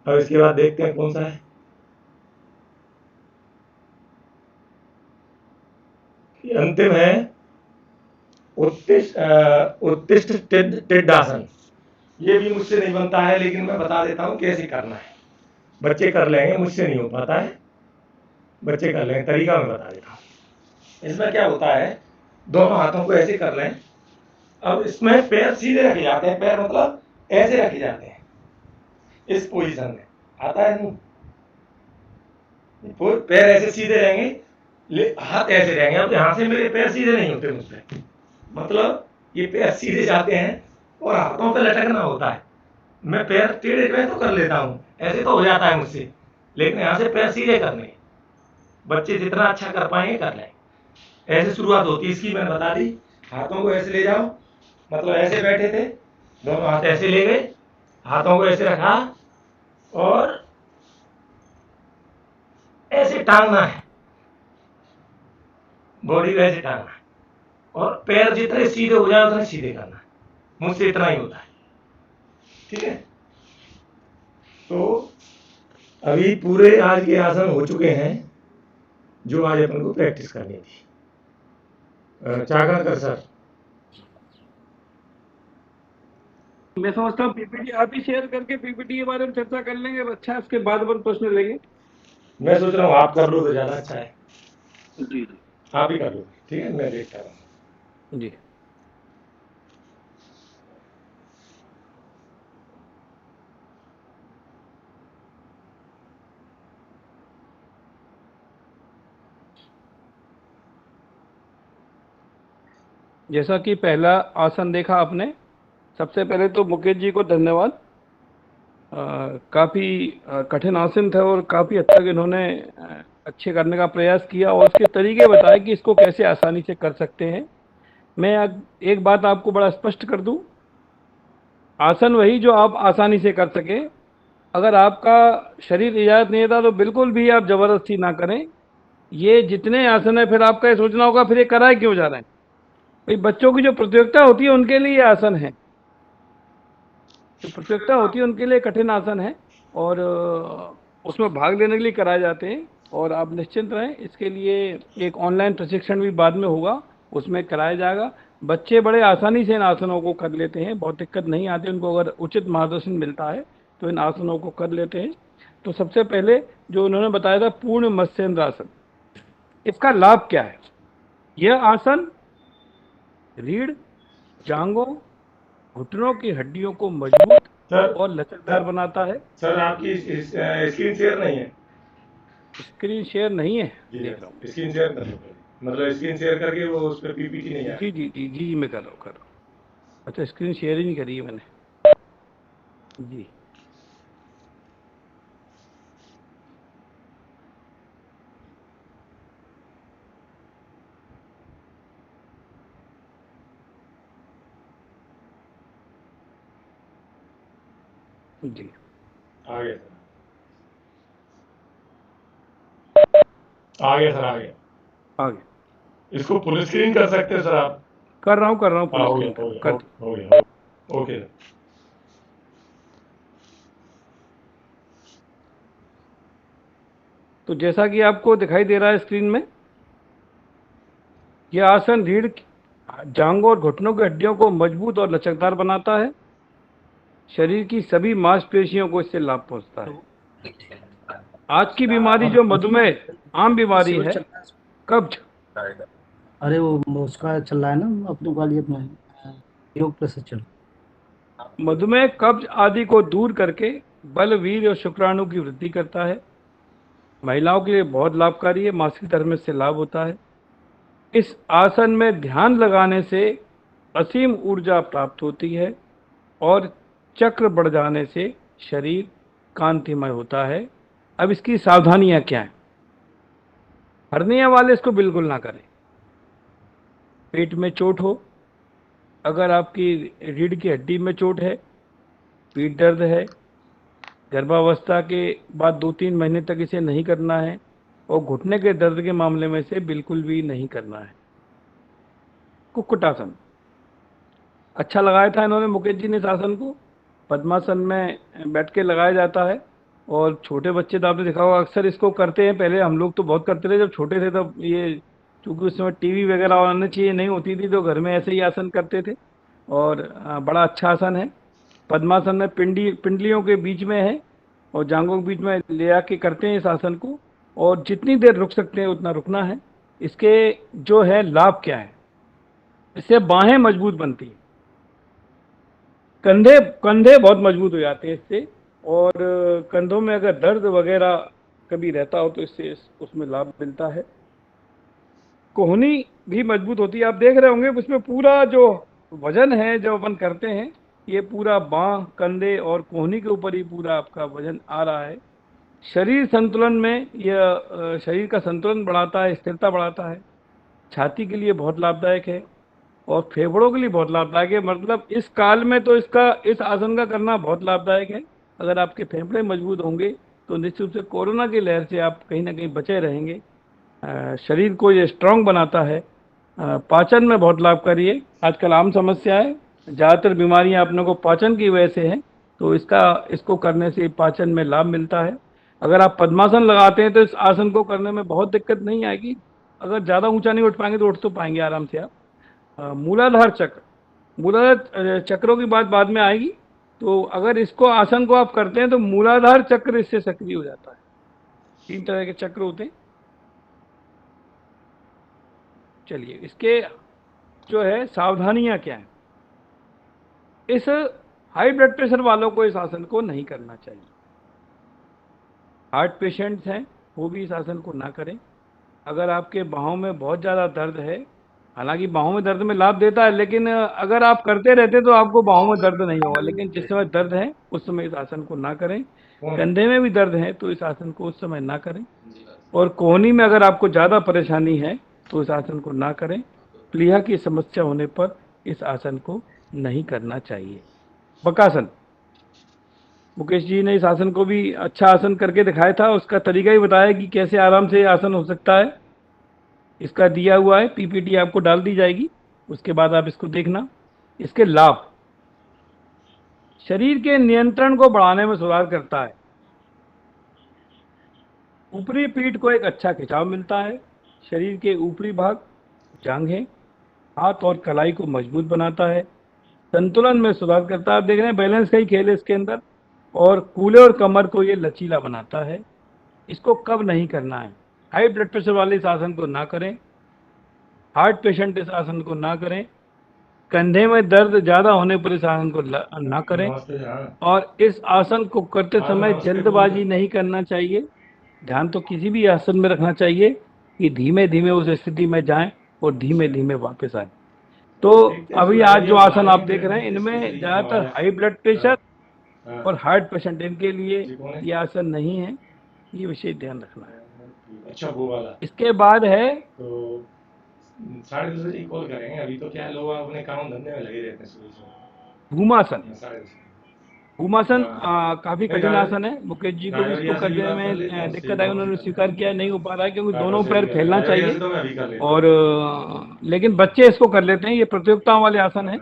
Speaker 2: अब इसके बाद देखते हैं कौन सा है। ये अंतिम है उत्तिष्ठ टिड्डासन। ये भी मुझसे नहीं बनता है, लेकिन मैं बता देता हूँ कैसे करना है। बच्चे कर लेंगे, मुझसे नहीं हो पाता है, बच्चे कर लेंगे, तरीका मैं बता देता हूँ। इसमें क्या होता है, दोनों हाथों को ऐसे कर लें। अब इसमें पैर सीधे रखे जाते हैं, पैर मतलब ऐसे रखे जाते हैं इस पोजीशन में, आता है नहीं? पैर ऐसे सीधे रहेंगे, हाथ ऐसे रहेंगे। अब यहाँ से मेरे पैर सीधे नहीं होते मुझसे, मतलब ये पैर सीधे जाते हैं और हाथों पे लटकना होता है। मैं पैर टेढ़े पे तो कर लेता हूँ, ऐसे तो हो जाता है मुझसे, लेकिन यहाँ से पैर सीधे करने। बच्चे जितना अच्छा कर पाएंगे कर लें। ऐसे शुरुआत होती है इसकी, मैंने बता दी। हाथों को ऐसे ले जाओ, मतलब ऐसे बैठे थे, दोनों हाथ ऐसे ले गए, हाथों को ऐसे रखा और ऐसे टांगना है, बॉडी को ऐसे टांगना है, और पैर जितने सीधे हो जाए उतने सीधे करना है। मुझसे इतना ही होता है। ठीक है, तो अभी पूरे आज के आसन हो चुके हैं जो आज अपन को प्रैक्टिस करनी थी। चाकणकर सर,
Speaker 1: मैं समझता हूँ पीपीटी आप ही शेयर करके पीपीटी के बारे में चर्चा कर लेंगे, अच्छा उसके बाद अपन प्रश्न लेंगे।
Speaker 2: मैं सोच रहा हूँ आप कर लो तो ज्यादा अच्छा है।
Speaker 1: जी जी
Speaker 2: आप ही कर लो, ठीक है, मैं देखता हूँ।
Speaker 1: जी। जैसा कि पहला आसन देखा आपने, सबसे पहले तो मुकेश जी को धन्यवाद। काफ़ी कठिन आसन था और काफ़ी हद तक इन्होंने अच्छे करने का प्रयास किया और उसके तरीके बताए कि इसको कैसे आसानी से कर सकते हैं। मैं एक बात आपको बड़ा स्पष्ट कर दूं, आसन वही जो आप आसानी से कर सके। अगर आपका शरीर इजाज़त नहीं देता तो बिल्कुल भी आप ज़बरदस्ती ना करें। ये जितने आसन है, फिर आपका ये सोचना होगा फिर ये कराए क्यों जा रहे हैं। भाई बच्चों की जो प्रतियोगिता होती है उनके लिए ये आसन है, जो प्रतियोगिता होती है उनके लिए कठिन आसन है और उसमें भाग लेने के लिए कराए जाते हैं। और आप निश्चिंत रहें, इसके लिए एक ऑनलाइन प्रशिक्षण भी बाद में होगा, उसमें कराया जाएगा। बच्चे बड़े आसानी से इन आसनों को कर लेते हैं, बहुत दिक्कत नहीं आती उनको, अगर उचित मार्गदर्शन मिलता है तो इन आसनों को कर लेते हैं। तो सबसे पहले जो उन्होंने बताया था पूर्ण मत्स्येंद्र आसन, इसका लाभ क्या है? यह आसन रीढ़, जांघों, घुटनों की हड्डियों को मजबूत
Speaker 2: सर,
Speaker 1: और लचकदार बनाता है।
Speaker 2: सर आपकी स्क्रीन शेयर नहीं है।
Speaker 1: स्क्रीन शेयर नहीं है,
Speaker 2: जी,
Speaker 1: देख रहा हूँ।
Speaker 2: स्क्रीन शेयर कर लो, मतलब स्क्रीन शेयर करके वो उस पर पीपीटी नहीं
Speaker 1: जी
Speaker 2: आए।
Speaker 1: जी जी जी मैं कर रहा हूँ। अच्छा, स्क्रीन शेयर ही नहीं करी है मैंने जी। जी
Speaker 2: आ गया सर, आ गया सर, आ गया।
Speaker 1: आगे
Speaker 2: इसको फुल स्क्रीन कर सकते हैं सर आप?
Speaker 1: कर रहा हूँ
Speaker 2: हाँ,
Speaker 1: फुल
Speaker 2: हो
Speaker 1: स्क्रीन
Speaker 2: गया, हो
Speaker 1: कर
Speaker 2: गया,
Speaker 1: दी।
Speaker 2: हो गया, ओके सर।
Speaker 1: तो जैसा कि आपको दिखाई दे रहा है स्क्रीन में, यह आसन रीढ़, जांघों और घुटनों की हड्डियों को मजबूत और लचकदार बनाता है। शरीर की सभी मांसपेशियों को इससे लाभ पहुंचता है। आज की बीमारी जो मधुमेह आम बीमारी है, कब्ज,
Speaker 3: अरे वो उसका चल रहा है ना अपने वाली अपना योग प्रशिक्षण।
Speaker 1: मधुमेह कब्ज आदि को दूर करके बल, वीर्य और शुक्राणु की वृद्धि करता है। महिलाओं के लिए बहुत लाभकारी है, मासिक धर्म में इससे लाभ होता है। इस आसन में ध्यान लगाने से असीम ऊर्जा प्राप्त होती है और चक्र बढ़ जाने से शरीर कांतिमय होता है। अब इसकी सावधानियां क्या हैं? हर्निया वाले इसको बिल्कुल ना करें। पेट में चोट हो, अगर आपकी रीढ़ की हड्डी में चोट है, पीठ दर्द है, गर्भावस्था के बाद 2-3 महीने तक इसे नहीं करना है और घुटने के दर्द के मामले में इसे बिल्कुल भी नहीं करना है। कुक्कुटासन अच्छा लगाया था इन्होंने, मुकेश जी ने इस आसन को। पद्मासन में बैठ के लगाया जाता है और छोटे बच्चे तो आपने देखा होगा अक्सर इसको करते हैं। पहले हम लोग तो बहुत करते थे जब छोटे थे, तब ये चूंकि उस समय टीवी वगैरह आने चाहिए नहीं होती थी, तो घर में ऐसे ही आसन करते थे और बड़ा अच्छा आसन है। पद्मासन में पिंडलियों के बीच में है और जांघों के बीच में ले आके करते हैं इस आसन को, और जितनी देर रुक सकते हैं उतना रुकना है। इसके जो है लाभ क्या है? इससे बाहें मजबूत बनती हैं, कंधे कंधे बहुत मजबूत हो जाते हैं इससे, और कंधों में अगर दर्द वगैरह कभी रहता हो तो इससे उसमें लाभ मिलता है। कोहनी भी मजबूत होती है। आप देख रहे होंगे उसमें पूरा जो वजन है जो अपन करते हैं, ये पूरा बांह, कंधे और कोहनी के ऊपर ही पूरा आपका वजन आ रहा है। शरीर संतुलन में यह शरीर का संतुलन बढ़ाता है, स्थिरता बढ़ाता है। छाती के लिए बहुत लाभदायक है और फेफड़ों के लिए बहुत लाभदायक है। मतलब इस काल में तो इस आसन का करना बहुत लाभदायक है। अगर आपके फेफड़े मजबूत होंगे तो निश्चित रूप से कोरोना की लहर से आप कहीं ना कहीं बचे रहेंगे। शरीर को ये स्ट्रांग बनाता है। पाचन में बहुत लाभकारी है। आजकल आम समस्या है, ज़्यादातर बीमारियां अपने को पाचन की वजह से हैं, तो इसको करने से पाचन में लाभ मिलता है। अगर आप पद्मासन लगाते हैं तो इस आसन को करने में बहुत दिक्कत नहीं आएगी। अगर ज़्यादा ऊंचा नहीं उठ पाएंगे तो उठ तो पाएंगे आराम से आप। मूलाधार चक्र, मूलाधार चक्रों की बात बाद में आएगी। तो अगर इसको आसन को आप करते हैं तो मूलाधार चक्र इससे सक्रिय हो जाता है। 3 तरह के चक्र होते हैं। चलिए, इसके जो है सावधानियां क्या है? इस हाई ब्लड प्रेशर वालों को इस आसन को नहीं करना चाहिए। हार्ट पेशेंट्स हैं वो भी इस आसन को ना करें। अगर आपके बाहों में बहुत ज़्यादा दर्द है, हालांकि बाहों में दर्द में लाभ देता है, लेकिन अगर आप करते रहते तो आपको बाहों में दर्द नहीं होगा, लेकिन जिस समय दर्द है उस समय इस आसन को ना करें। कंधे में भी दर्द है तो इस आसन को उस समय ना करें। और कोहनी में अगर आपको ज़्यादा परेशानी है तो इस आसन को ना करें। प्लीहा की समस्या होने पर इस आसन को नहीं करना चाहिए। बकासन, मुकेश जी ने इस आसन को भी अच्छा आसन करके दिखाया था, उसका तरीका ही बताया कि कैसे आराम से आसन हो सकता है। इसका दिया हुआ है, पीपीटी आपको डाल दी जाएगी, उसके बाद आप इसको देखना। इसके लाभ, शरीर के नियंत्रण को बढ़ाने में सुधार करता है। ऊपरी पीठ को एक अच्छा खिंचाव मिलता है। शरीर के ऊपरी भाग, जांघें, हाथ और कलाई को मजबूत बनाता है। संतुलन में सुधार करता है। आप देख रहे हैं बैलेंस का ही खेल है इसके अंदर। और कूल्हे और कमर को ये लचीला बनाता है। इसको कब नहीं करना है? हाई ब्लड प्रेशर वाले इस आसन को ना करें। हार्ट पेशेंट इस आसन को ना करें। कंधे में दर्द ज़्यादा होने पर इस आसन को ना करें। और इस आसन को करते समय जल्दबाजी नहीं करना चाहिए। ध्यान तो किसी भी आसन में रखना चाहिए कि धीमे धीमे उस स्थिति में जाएं और धीमे धीमे वापस आए। तो अभी आज जो आसन आप देख रहे हैं इनमें ज़्यादातर हाई ब्लड प्रेशर और हार्ट पेशेंट, इनके लिए ये आसन नहीं है। ये विशेष ध्यान रखना है।
Speaker 2: अच्छा, वो वाला।
Speaker 1: इसके बाद है
Speaker 2: तो 10:30 बजे कॉल करेंगे। अभी तो क्या है, लोग अपने काम धंधे में लगे रहते हैं सुबह सुबह।
Speaker 1: भूमासन।
Speaker 2: 10:30।
Speaker 1: भूमासन काफी
Speaker 2: नहीं,
Speaker 1: कठिन
Speaker 2: गाड़ी-
Speaker 1: आसन है। मुकेश जी को भी
Speaker 2: गाड़ी
Speaker 1: इसको
Speaker 2: से भी
Speaker 1: करने
Speaker 2: बात कर लेते हैं,
Speaker 1: में
Speaker 2: उससे
Speaker 1: दिक्कत आई,
Speaker 2: भी
Speaker 1: उन्होंने
Speaker 2: बात
Speaker 1: स्वीकार किया, नहीं हो पा रहा है क्योंकि दोनों
Speaker 2: से
Speaker 1: पैर
Speaker 2: भी
Speaker 1: फैलना
Speaker 2: गाड़ी
Speaker 1: चाहिए।
Speaker 2: से तो मैं अभी कर लेता हूँ।
Speaker 1: और लेकिन बच्चे इसको कर लेते हैं। ये प्रतियोगिताओं वाले आसन है,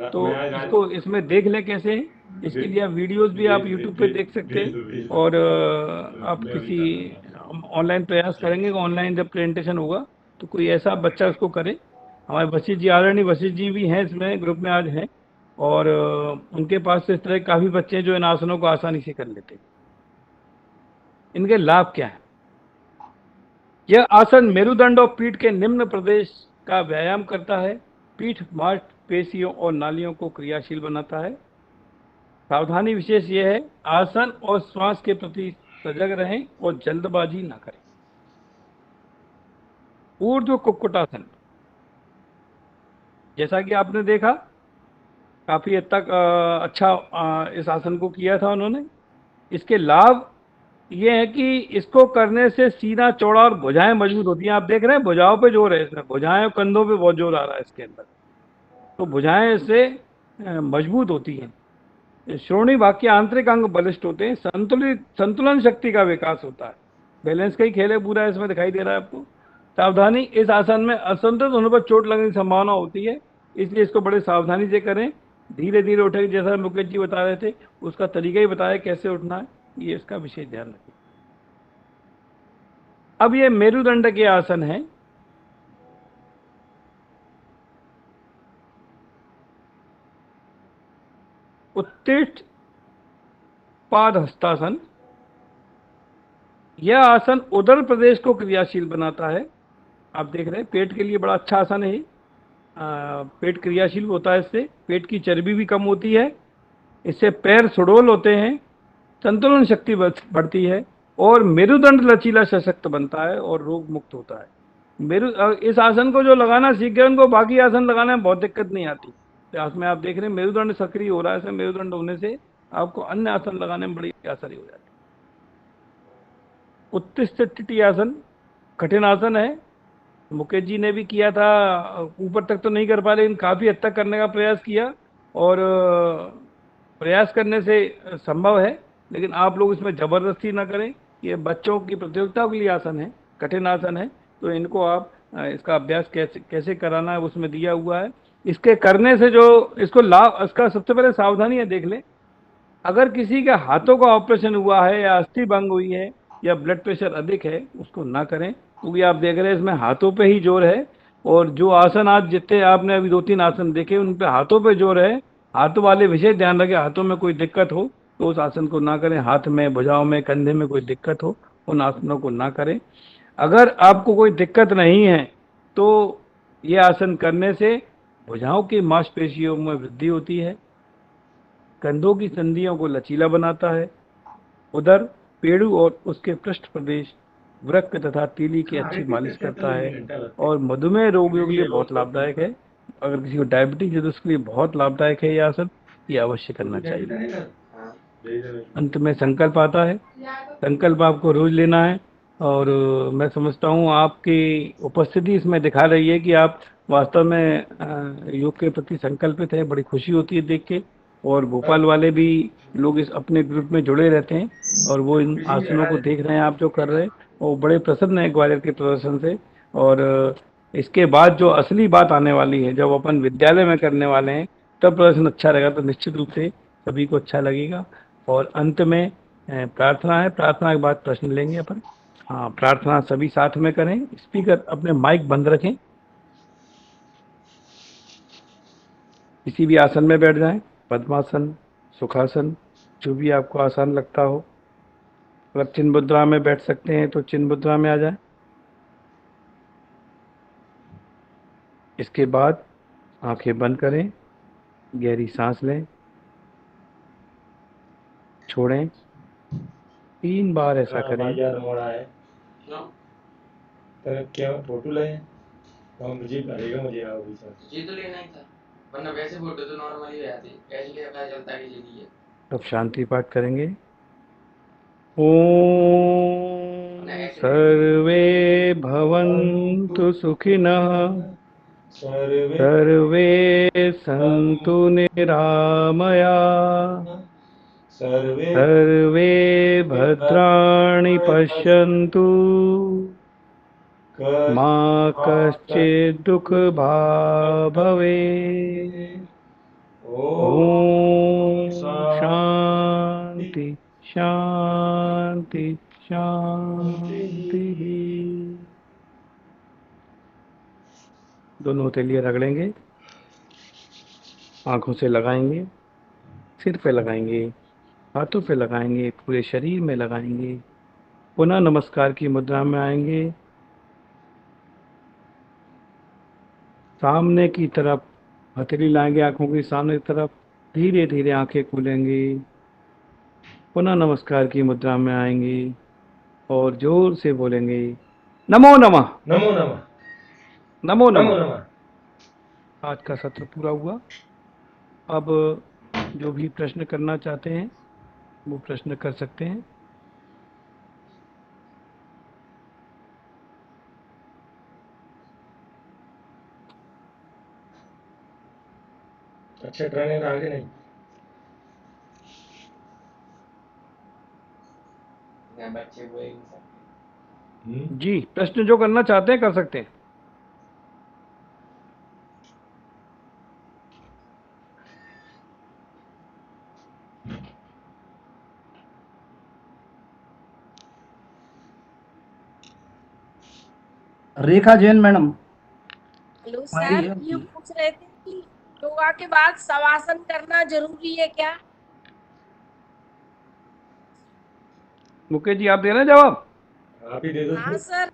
Speaker 1: तो
Speaker 2: मैं आज-
Speaker 1: इसको इसमें देख ले कैसे है। इसके लिए आप वीडियोस भी आप यूट्यूब पे देख सकते हैं। और आप किसी ऑनलाइन प्रयास करेंगे, ऑनलाइन जब प्रेजेंटेशन होगा तो कोई ऐसा बच्चा उसको करे। हमारे वशिष्ठ जी, आदरणीय वशिष्ठ जी भी हैं इसमें ग्रुप में आज हैं, और उनके पास इस तरह काफ़ी बच्चे हैं जो इन आसनों को आसानी से कर लेते हैं। इनके लाभ क्या है? यह आसन मेरुदंड और पीठ के निम्न प्रदेश का व्यायाम करता है। पीठ, मार्च पेशियों और नालियों को क्रियाशील बनाता है। सावधानी विशेष यह है, आसन और श्वास के प्रति सजग रहें और जल्दबाजी ना करें। ऊर्ध्व कुक्कुटासन, जैसा कि आपने देखा काफी हद तक अच्छा इस आसन को किया था उन्होंने। इसके लाभ ये है कि इसको करने से सीना चौड़ा और भुजाएं मजबूत होती हैं। आप देख रहे हैं भुजाओं पे जोर है इसमें, भुजाएं और कंधों पे बहुत जोर आ रहा है इसके अंदर, तो भुजाएं इससे मजबूत होती हैं। श्रोणी भाग के आंतरिक अंग बलिष्ठ होते हैं। संतुलन शक्ति का विकास होता है। बैलेंस का ही खेल है पूरा, इसमें दिखाई दे रहा है आपको। सावधानी, इस आसन में असंतुलित होने पर चोट लगने की संभावना होती है, इसलिए इसको बड़े सावधानी से करें। धीरे धीरे उठें, जैसा मुकेश जी बता रहे थे, उसका तरीका ही बताया कैसे उठना है, ये इसका विशेष ध्यान रखें। अब ये मेरुदंड के आसन है। उत्तिष्ठ पाद हस्तासन, यह आसन उदर प्रदेश को क्रियाशील बनाता है। आप देख रहे हैं पेट के लिए बड़ा अच्छा आसन है। पेट क्रियाशील होता है, इससे पेट की चर्बी भी कम होती है, इससे पैर सुडौल होते हैं, संतुलन शक्ति बढ़ती है और मेरुदंड लचीला सशक्त बनता है और रोग मुक्त होता है। इस आसन को जो लगाना सीख गए उनको बाकी आसन लगाने में बहुत दिक्कत नहीं आती। तो इसमें आप देख रहे हैं मेरुदंड सक्रिय हो रहा है, मेरुदंड होने से आपको अन्य आसन लगाने में बड़ी आसानी हो जाती है। उत्तिष्ठ टिटी आसन कठिन आसन है, मुकेश जी ने भी किया था, ऊपर तक तो नहीं कर पाए लेकिन काफी हद तक करने का प्रयास किया और प्रयास करने से संभव है, लेकिन आप लोग इसमें जबरदस्ती ना करें। ये बच्चों की प्रतियोगिता के लिए आसन है, कठिन आसन है, तो इनको आप इसका अभ्यास कैसे कैसे कराना है उसमें दिया हुआ है। इसके करने से जो इसको लाभ, इसका सबसे पहले सावधानी है, देख लें अगर किसी के हाथों का ऑपरेशन हुआ है या अस्थि भंग हुई है या ब्लड प्रेशर अधिक है उसको ना करें, क्योंकि आप देख रहे हैं इसमें हाथों पे ही जोर है। और जो आसन आज जितने आपने अभी 2-3 आसन देखे उन पे हाथों पे जोर है, हाथों वाले विशेष ध्यान रखें। हाथों में कोई दिक्कत हो तो उस आसन को ना करें, हाथ में, भुजाओं में, कंधे में कोई दिक्कत हो उन आसनों को ना करें। अगर आपको कोई दिक्कत नहीं है तो ये आसन करने से भुजाओं की मांसपेशियों में वृद्धि होती है, कंधों की संधियों को लचीला बनाता है, उधर पेड़ू और उसके पृष्ठ प्रदेश, वृक्क तथा तीली की अच्छी मालिश करता है और मधुमेह रोगियों के लिए बहुत लाभदायक है। अगर किसी को डायबिटीज है तो उसके लिए बहुत लाभदायक है ये आसन, ये अवश्य करना चाहिए। अंत में संकल्प आता है, संकल्प आपको रोज लेना है और मैं समझता हूँ आपकी उपस्थिति इसमें दिखा रही है कि आप वास्तव में योग के प्रति संकल्पित है। बड़ी खुशी होती है देख के, और भोपाल वाले भी लोग इस अपने ग्रुप में जुड़े रहते हैं और वो इन आसनों को देख रहे हैं आप जो कर रहे हैं, वो बड़े प्रसन्न है ग्वालियर के प्रदर्शन से। और इसके बाद जो असली बात आने वाली है, जब अपन विद्यालय में करने वाले हैं तब प्रदर्शन अच्छा रहेगा, तो निश्चित रूप से सभी को अच्छा लगेगा। और अंत में प्रार्थना है, प्रार्थना के बाद प्रश्न लेंगे अपन। हाँ, प्रार्थना सभी साथ में करें, स्पीकर अपने माइक बंद रखें, किसी भी आसन में बैठ जाएं, पद्मासन, सुखासन, जो भी आपको आसान लगता हो। अगर चिन्ह मुद्रा में बैठ सकते हैं तो चिन्ह मुद्रा में आ जाएं। इसके बाद आंखें बंद करें, गहरी सांस लें, छोड़ें, 3 बार ऐसा करें।
Speaker 2: क्या फोटो ले मुझे करेगा, मुझे आओ
Speaker 4: जी तो लेना ही था, वरना वैसे फोटो तो नॉर्मल ही आती, कैसे लिए पता चलता कि जी है।
Speaker 1: अब शांति पाठ करेंगे। ओम सर्वे भवन्तु सुखिनः, सर्वे सन्तु निरामया, सर्वे भद्राणि पश्यन्तु, मा कश्चित् दुःखभाग् भवेत्। ओम शांति शांति शांति। दोनों हथेलियां रगड़ेंगे, आंखों से लगाएंगे, सिर पे लगाएंगे, हाथों पे लगाएंगे, पूरे शरीर में लगाएंगे। पुनः नमस्कार की मुद्रा में आएंगे, सामने की तरफ हथेली लाएंगे आंखों के सामने की तरफ, धीरे धीरे आंखें खोलेंगे, पुनः नमस्कार की मुद्रा में आएंगे और जोर से बोलेंगे, नमो नमः।
Speaker 2: नमो नमः।
Speaker 1: नमो
Speaker 2: नमो
Speaker 1: नमः।
Speaker 2: नमः।
Speaker 1: आज का सत्र पूरा हुआ। अब जो भी प्रश्न करना चाहते हैं वो प्रश्न कर सकते हैं।
Speaker 2: अच्छे ट्रेनिंग आगे नहीं।
Speaker 4: यहाँ बच्चे बोल नहीं सकते।
Speaker 1: जी, प्रश्न जो करना चाहते हैं कर सकते हैं।
Speaker 3: रेखा जैन मैडम।
Speaker 6: हेलो
Speaker 3: हमारी
Speaker 6: सर,
Speaker 3: है
Speaker 6: ये
Speaker 3: जी।
Speaker 6: पूछ रहे थे कि योगा के बाद शवासन करना जरूरी है क्या?
Speaker 1: मुकेश जी, आप दे रहे हैं जवाब?
Speaker 2: आप ही दे दो
Speaker 6: हाँ
Speaker 2: फिर।
Speaker 6: सर।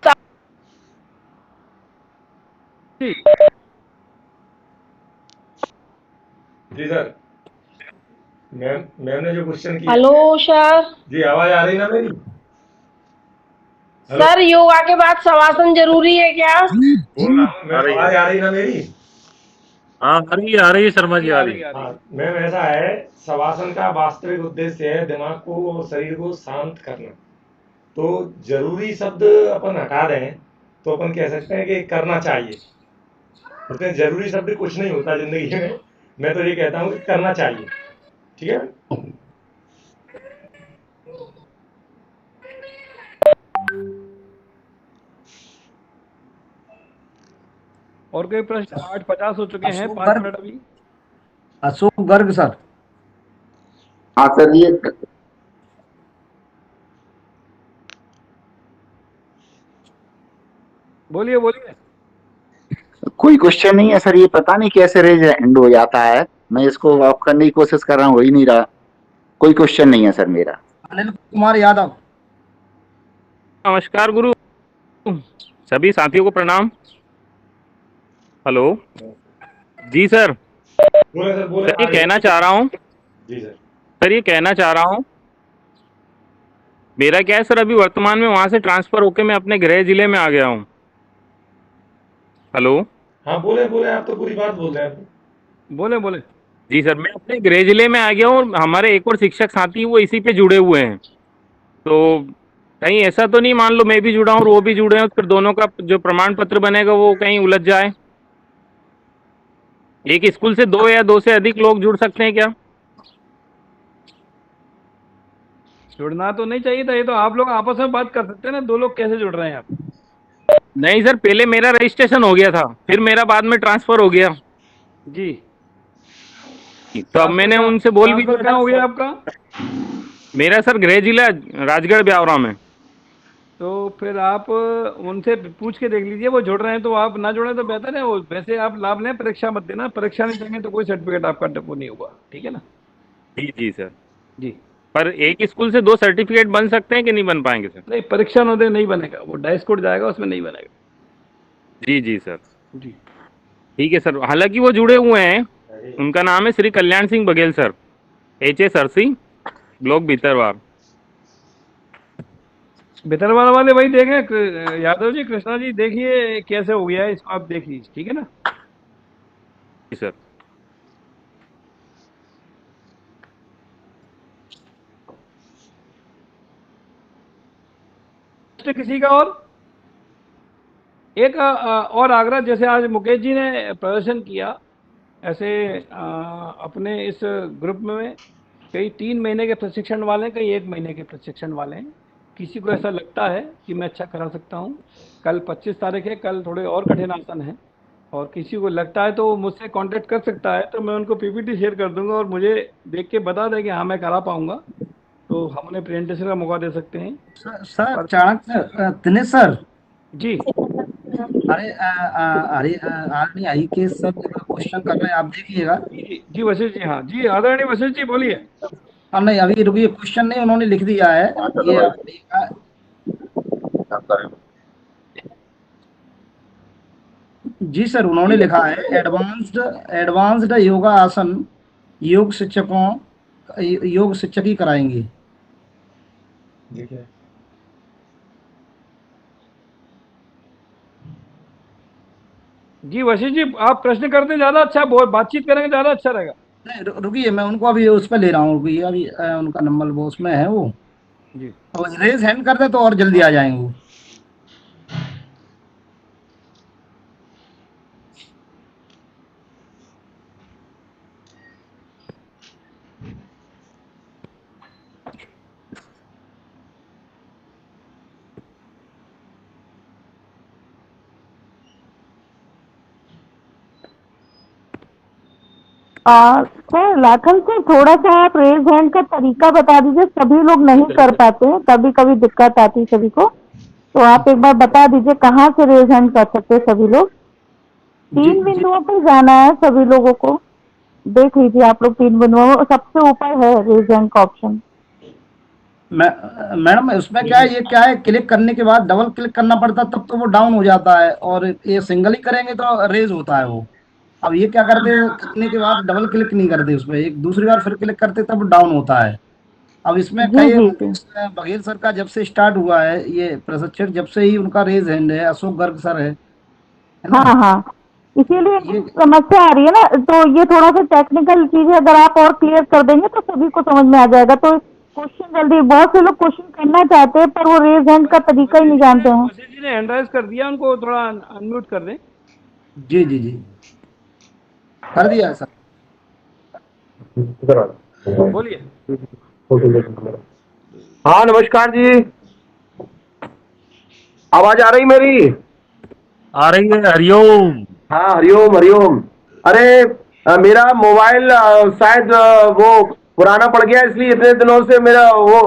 Speaker 1: जी।
Speaker 2: जी सर। मैम मैम ने जो क्वेश्चन किया।
Speaker 6: Hello sir.
Speaker 2: जी, आवाज आ रही ना मेरी? हेलो।
Speaker 6: सर, योगा के बाद शवासन जरूरी है क्या?
Speaker 2: बोल रहा हूँ मैम, आवाज आ रही ना मेरी?
Speaker 7: हाँ आ रही है शर्मा जी, आ रही है।
Speaker 2: हाँ मैम, ऐसा है, शवासन का वास्तविक उद्देश्य है दिमाग को और शरीर को शांत करना। तो जरूरी शब्द अपन हटा दें तो अपन कह सकते हैं कि करना चाहिए। उसमें जरूरी शब्द कुछ नहीं होता जिंदगी में। मैं तो ये कहता हूँ कि करना चाहिए। ठीक है।
Speaker 1: और कोई प्रश्न? 8:50 हो चुके हैं,
Speaker 3: अशोक
Speaker 1: 5
Speaker 3: गर्ग।
Speaker 1: मिनट अभी।
Speaker 3: अशोक गर्ग सर।
Speaker 8: हाँ सर, ये
Speaker 1: बोलिए बोलिए।
Speaker 8: कोई क्वेश्चन नहीं है सर, ये पता नहीं कैसे रेज एंड हो जाता है। मैं इसको ऑफ करने की कोशिश कर रहा हूँ, हो ही नहीं रहा। कोई क्वेश्चन नहीं है सर मेरा।
Speaker 3: अनिल कुमार यादव।
Speaker 7: नमस्कार गुरु, सभी साथियों को प्रणाम। हेलो जी सर।
Speaker 2: बोले सर, बोले
Speaker 7: सर ये
Speaker 2: आगे।
Speaker 7: कहना चाह रहा हूँ,
Speaker 2: जी सर।
Speaker 7: सर ये कहना चाह रहा हूँ, मेरा क्या है सर, अभी वर्तमान में वहां से ट्रांसफर होके मैं अपने गृह जिले में आ गया हूँ। हेलो
Speaker 2: हाँ बोले बोले, आप तो पूरी बात बोल रहे हैं।
Speaker 1: बोले बोले।
Speaker 7: जी सर, मैं अपने गृह जिले में आ गया हूँ और हमारे एक और शिक्षक साथी वो इसी पे जुड़े हुए हैं। तो कहीं ऐसा तो नहीं मान लो मैं भी जुड़ा हूँ और वो भी जुड़े हैं, फिर दोनों का जो प्रमाण पत्र बनेगा वो कहीं उलझ जाए। एक स्कूल से 2 या 2 से अधिक लोग जुड़ सकते हैं क्या?
Speaker 1: जुड़ना तो नहीं चाहिए था, ये तो आप लोग आपस में बात कर सकते हैं ना, 2 लोग कैसे जुड़ रहे हैं आप?
Speaker 7: नहीं सर, पहले मेरा रजिस्ट्रेशन हो गया था, फिर मेरा बाद में ट्रांसफर हो गया।
Speaker 1: जी।
Speaker 7: तो अब मैंने उनसे बोल भी
Speaker 1: ट्रांसफर
Speaker 7: दिया
Speaker 1: कहाँ हो गया
Speaker 7: था।
Speaker 1: आपका?
Speaker 7: मेरा सर गृह जिला राजगढ़ ब्यावरा में।
Speaker 1: तो फिर आप उनसे पूछ के देख लीजिए, वो जुड़ रहे हैं तो आप ना जुड़े तो बेहतर है। वो वैसे आप लाभ लें, परीक्षा मत देना, परीक्षा नहीं देंगे तो कोई सर्टिफिकेट आपका वो नहीं होगा, ठीक है ना?
Speaker 7: जी जी सर।
Speaker 1: जी।
Speaker 7: पर एक स्कूल से 2 सर्टिफिकेट बन सकते हैं कि नहीं बन पाएंगे सर?
Speaker 1: नहीं, परीक्षा न दे नहीं बनेगा, वो डाइस कोड जाएगा उसमें नहीं बनेगा।
Speaker 7: जी जी सर।
Speaker 1: जी।
Speaker 7: ठीक है सर, हालांकि वो जुड़े हुए हैं। उनका नाम है Shri Kalyan Singh Baghel sir, HS Sarsi, block Bhitarwar.
Speaker 1: भितरवाला वाले भाई देखें, यादव जी, कृष्णा जी, देखिए कैसे हो गया है, इसको आप देख लीजिए, ठीक है ना?
Speaker 7: जी सर।
Speaker 1: किसी का और एक और आग्रह, जैसे आज मुकेश जी ने प्रदर्शन किया, ऐसे अपने इस ग्रुप में कई 3 महीने के प्रशिक्षण वाले हैं, कई 1 महीने के प्रशिक्षण वाले हैं। किसी को ऐसा लगता है कि मैं अच्छा करा सकता हूँ, कल 25 तारीख है, कल थोड़े और कठिन आसन हैं, और किसी को लगता है तो वो मुझसे कांटेक्ट कर सकता है, तो मैं उनको PPT शेयर कर दूंगा और मुझे देख के बता दें कि हाँ मैं करा पाऊंगा, तो हम उन्हें प्रेजेंटेशन का मौका दे सकते हैं।
Speaker 3: Sir Chanakya Dinesh sir.
Speaker 1: जी।
Speaker 3: अरे आर्मी आई के सर क्वेश्चन कर रहे हैं, आप देखिएगा।
Speaker 1: जी जी वशिष्ठ जी, हाँ जी, आदरणीय वशिष्ठ जी बोलिए।
Speaker 3: हाँ नहीं, अभी रुकिए, क्वेश्चन नहीं, उन्होंने लिख दिया है। ये आप जी सर, उन्होंने लिखा है एडवांस्ड योगा आसन योग शिक्षक ही कराएंगे।
Speaker 2: देखिए
Speaker 1: जी वशिष्ठ जी, आप प्रश्न करते ज्यादा अच्छा, बहुत बातचीत करेंगे ज्यादा अच्छा रहेगा।
Speaker 3: नहीं, रुकिए, मैं उनको अभी उस पर ले रहा हूँ, रुकिए अभी, उनका नंबर वो उसमें है वो,
Speaker 1: जी
Speaker 3: रेज हैंड कर दे तो और जल्दी आ जाएंगे वो।
Speaker 9: सर लाखन से थोड़ा सा आप रेज हैंड का तरीका बता दीजिए, सभी लोग नहीं कर पाते हैं, कभी कभी दिक्कत आती है सभी को, तो आप एक बार बता दीजिए कहाँ से रेज हैंड कर सकते हैं सभी लोग।
Speaker 3: जी
Speaker 9: 3
Speaker 3: जी
Speaker 9: बिंदुओं पर जाना है सभी लोगों को, देख लीजिए आप लोग 3 बिंदुओं में, सबसे ऊपर है रेज हैंड का ऑप्शन।
Speaker 3: मैडम उसमें क्या है, ये क्या है, क्लिक करने के बाद डबल क्लिक करना पड़ता है, तब तो वो डाउन हो जाता है, और ये सिंगल ही करेंगे तो रेज होता है वो। अब ये क्या करते हैं, करने के बाद डबल क्लिक नहीं करते उसमें, एक दूसरी बार फिर क्लिक करते तब डाउन होता है। अब इसमें
Speaker 9: जी
Speaker 3: कई
Speaker 9: जी जी।
Speaker 3: बघेल सर का जब से स्टार्ट हुआ है ये प्रशिक्षण, जब से ही उनका रेज हैंड है, अशोक गर्ग सर है ना।
Speaker 9: हाँ हाँ, इसीलिए
Speaker 3: ये
Speaker 9: समस्या आ रही है ना, तो ये थोड़ा सा टेक्निकल चीज है, अगर आप और क्लियर कर देंगे तो सभी को समझ में आ जाएगा। तो क्वेश्चन जल्दी, बहुत से लोग क्वेश्चन करना चाहते हैं पर वो रेज हैंड का तरीका ही नहीं जानते हैं।
Speaker 1: वशिष्ठ जी ने हैंड राइज कर दिया, उनको थोड़ा अनम्यूट कर दें।
Speaker 3: जी जी जी, कर दिया है सर।
Speaker 1: बोलिए।
Speaker 10: हाँ नमस्कार जी, आवाज आ रही मेरी?
Speaker 7: आ रही है, हरिओम।
Speaker 10: हाँ हरिओम हरिओम। अरे मेरा मोबाइल शायद वो पुराना पड़ गया, इसलिए इतने दिनों से मेरा वो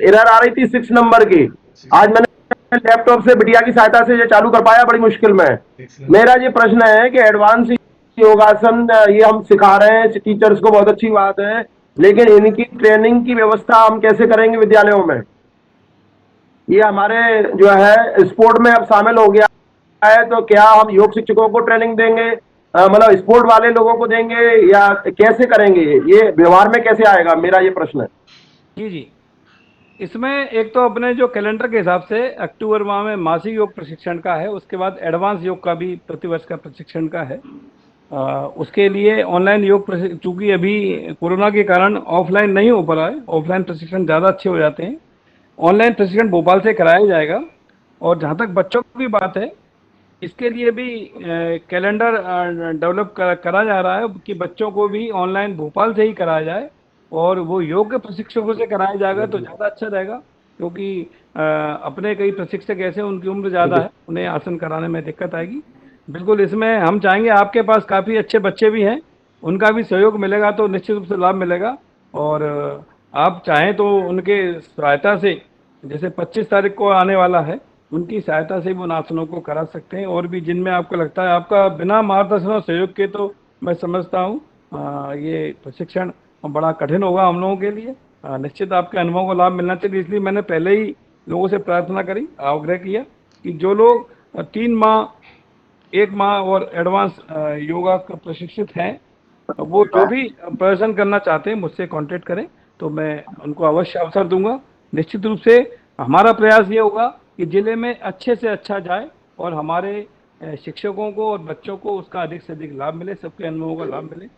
Speaker 10: एरर आ रही थी 6 नंबर की। आज मैंने लैपटॉप से बिटिया की सहायता से ये चालू कर पाया, बड़ी मुश्किल में। मेरा ये प्रश्न है कि एडवांस योगासन ये हम सिखा रहे हैं टीचर्स को, बहुत अच्छी बात है, लेकिन इनकी ट्रेनिंग की व्यवस्था हम कैसे करेंगे विद्यालयों में? ये हमारे जो है स्पोर्ट में अब शामिल हो गया है, तो क्या हम योग शिक्षकों को ट्रेनिंग देंगे, मतलब स्पोर्ट वाले लोगों को देंगे, या कैसे करेंगे? ये व्यवहार में कैसे आएगा, मेरा ये प्रश्न है।
Speaker 1: जी जी, इसमें एक तो अपने जो कैलेंडर के हिसाब से अक्टूबर माह में मासिक योग प्रशिक्षण का है, उसके बाद एडवांस योग का भी प्रतिवर्ष का प्रशिक्षण का है। उसके लिए ऑनलाइन योग चूंकि अभी कोरोना के कारण ऑफलाइन नहीं हो पा रहा है, ऑफलाइन प्रशिक्षण ज़्यादा अच्छे हो जाते हैं, ऑनलाइन प्रशिक्षण भोपाल से कराया जाएगा। और जहाँ तक बच्चों की बात है, इसके लिए भी कैलेंडर डेवलप करा जा रहा है कि बच्चों को भी ऑनलाइन भोपाल से ही कराया जाए, और वो योग के प्रशिक्षकों से कराया जाएगा तो ज़्यादा अच्छा रहेगा, क्योंकि अपने कई प्रशिक्षक ऐसे उनकी उम्र ज़्यादा है, उन्हें आसन कराने में दिक्कत आएगी। बिल्कुल, इसमें हम चाहेंगे, आपके पास काफ़ी अच्छे बच्चे भी हैं, उनका भी सहयोग मिलेगा तो निश्चित रूप से लाभ मिलेगा। और आप चाहें तो उनके सहायता से, जैसे 25 तारीख को आने वाला है, उनकी सहायता से भी उन आसनों को करा सकते हैं। और भी जिनमें आपको लगता है आपका बिना मार्गदर्शन और सहयोग के, तो मैं समझता हूँ ये प्रशिक्षण बड़ा कठिन होगा हम लोगों के लिए। निश्चित आपके अनुभव को लाभ मिलना चाहिए, इसलिए मैंने पहले ही लोगों से प्रार्थना करी, आग्रह किया कि जो लोग 3 माह, 1 माह और एडवांस योगा का प्रशिक्षित हैं, वो जो भी प्रदर्शन करना चाहते हैं मुझसे कांटेक्ट करें, तो मैं उनको अवश्य अवसर दूंगा। निश्चित रूप से हमारा प्रयास ये होगा कि जिले में अच्छे से अच्छा जाए और हमारे शिक्षकों को और बच्चों को उसका अधिक से अधिक लाभ मिले, सबके अनुभवों का लाभ मिले।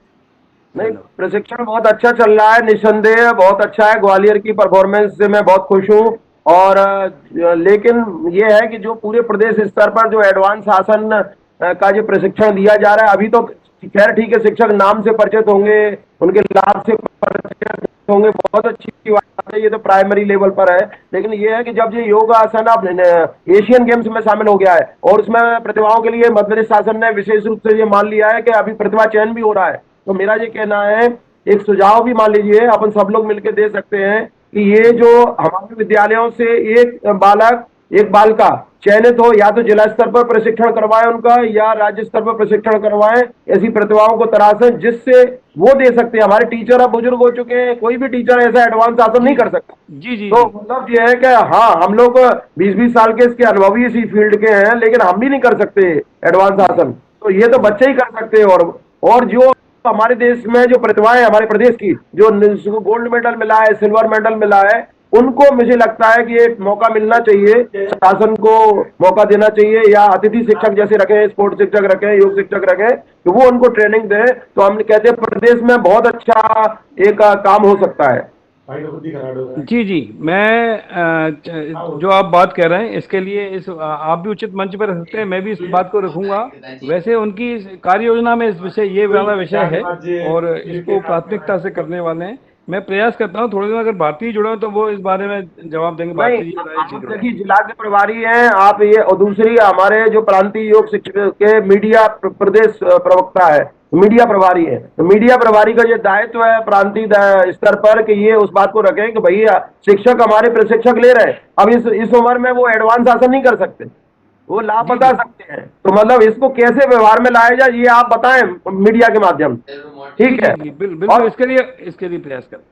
Speaker 10: नहीं, प्रशिक्षण बहुत अच्छा चल रहा है, निसंदेह बहुत अच्छा है, ग्वालियर की परफॉर्मेंस से मैं बहुत खुश हूँ। और लेकिन ये है कि जो पूरे प्रदेश स्तर पर जो एडवांस आसन का जो प्रशिक्षण दिया जा रहा है, अभी तो खैर ठीक है, शिक्षक नाम से परिचित होंगे, उनके लाभ से परिचित होंगे, बहुत अच्छी बात है, ये तो प्राइमरी लेवल पर है। लेकिन ये है कि जब ये योग आसन अब एशियन गेम्स में शामिल हो गया है, और उसमें प्रतिभाओं के लिए मध्य प्रदेश शासन ने विशेष रूप से ये मान लिया है कि अभी प्रतिभा चयन भी हो रहा है, तो मेरा ये कहना है, एक सुझाव भी मान लीजिए अपन सब लोग मिलकर दे सकते हैं कि ये जो हमारे विद्यालयों से एक बालक, एक बालिका चयनित हो, या तो जिला स्तर पर प्रशिक्षण करवाएं उनका, या राज्य स्तर पर प्रशिक्षण करवाएं, ऐसी प्रतिभाओं को तराशें जिससे वो दे सकते हैं। हमारे टीचर अब बुजुर्ग हो चुके हैं, कोई भी टीचर ऐसा एडवांस आसन नहीं कर सकता।
Speaker 1: जी जी
Speaker 10: तो
Speaker 1: जी
Speaker 10: मतलब ये है कि हाँ, हम लोग 20-20 साल के इसके अनुभवी इसी फील्ड के हैं, लेकिन हम भी नहीं कर सकते एडवांस आसन, तो ये तो बच्चे ही कर सकते हैं। और जो हमारे देश में जो प्रतिभाएं, हमारे प्रदेश की जो गोल्ड मेडल मिला है, सिल्वर मेडल मिला है, उनको मुझे लगता है कि ये मौका मिलना चाहिए, शासन को मौका देना चाहिए, या अतिथि शिक्षक जैसे रखें, स्पोर्ट्स शिक्षक रखें, योग शिक्षक रखें, तो वो उनको ट्रेनिंग दें। तो हम कहते हैं प्रदेश में बहुत अच्छा एक काम हो सकता है।
Speaker 1: जी जी मैं जो आप बात कह रहे हैं इसके लिए आप भी उचित मंच पर रख सकते हैं, मैं भी इस बात को रखूंगा। वैसे उनकी कार्य योजना में इस विषय ये वाला विषय है और इसको प्राथमिकता से करने वाले हैं। मैं प्रयास करता हूँ थोड़े दिन अगर भारतीय जुड़े हो तो वो इस बारे में जवाब देंगे।
Speaker 10: नहीं,
Speaker 1: भारतीय जी राय जी
Speaker 10: आप
Speaker 1: जुड़े
Speaker 10: देखिए जिला के प्रभारी हैं आप, ये और दूसरी हमारे जो प्रांतीय योग शिक्षक के मीडिया प्रदेश प्रवक्ता है, मीडिया प्रभारी है, तो मीडिया प्रभारी का ये दायित्व है प्रांतीय स्तर पर कि ये उस बात को रखें कि भैया शिक्षक हमारे प्रशिक्षक ले रहे हैं, अब इस उम्र में वो एडवांस आसन नहीं कर सकते, वो लाभ
Speaker 1: जी
Speaker 10: बता
Speaker 1: जी
Speaker 10: सकते हैं। तो मतलब इसको कैसे व्यवहार में लाया जाए, ये आप बताएं मीडिया के माध्यम से।
Speaker 1: जी
Speaker 10: ठीक
Speaker 1: जी
Speaker 10: है,
Speaker 1: जी बिल्कुल
Speaker 10: और
Speaker 1: इसके लिए प्रयास करें।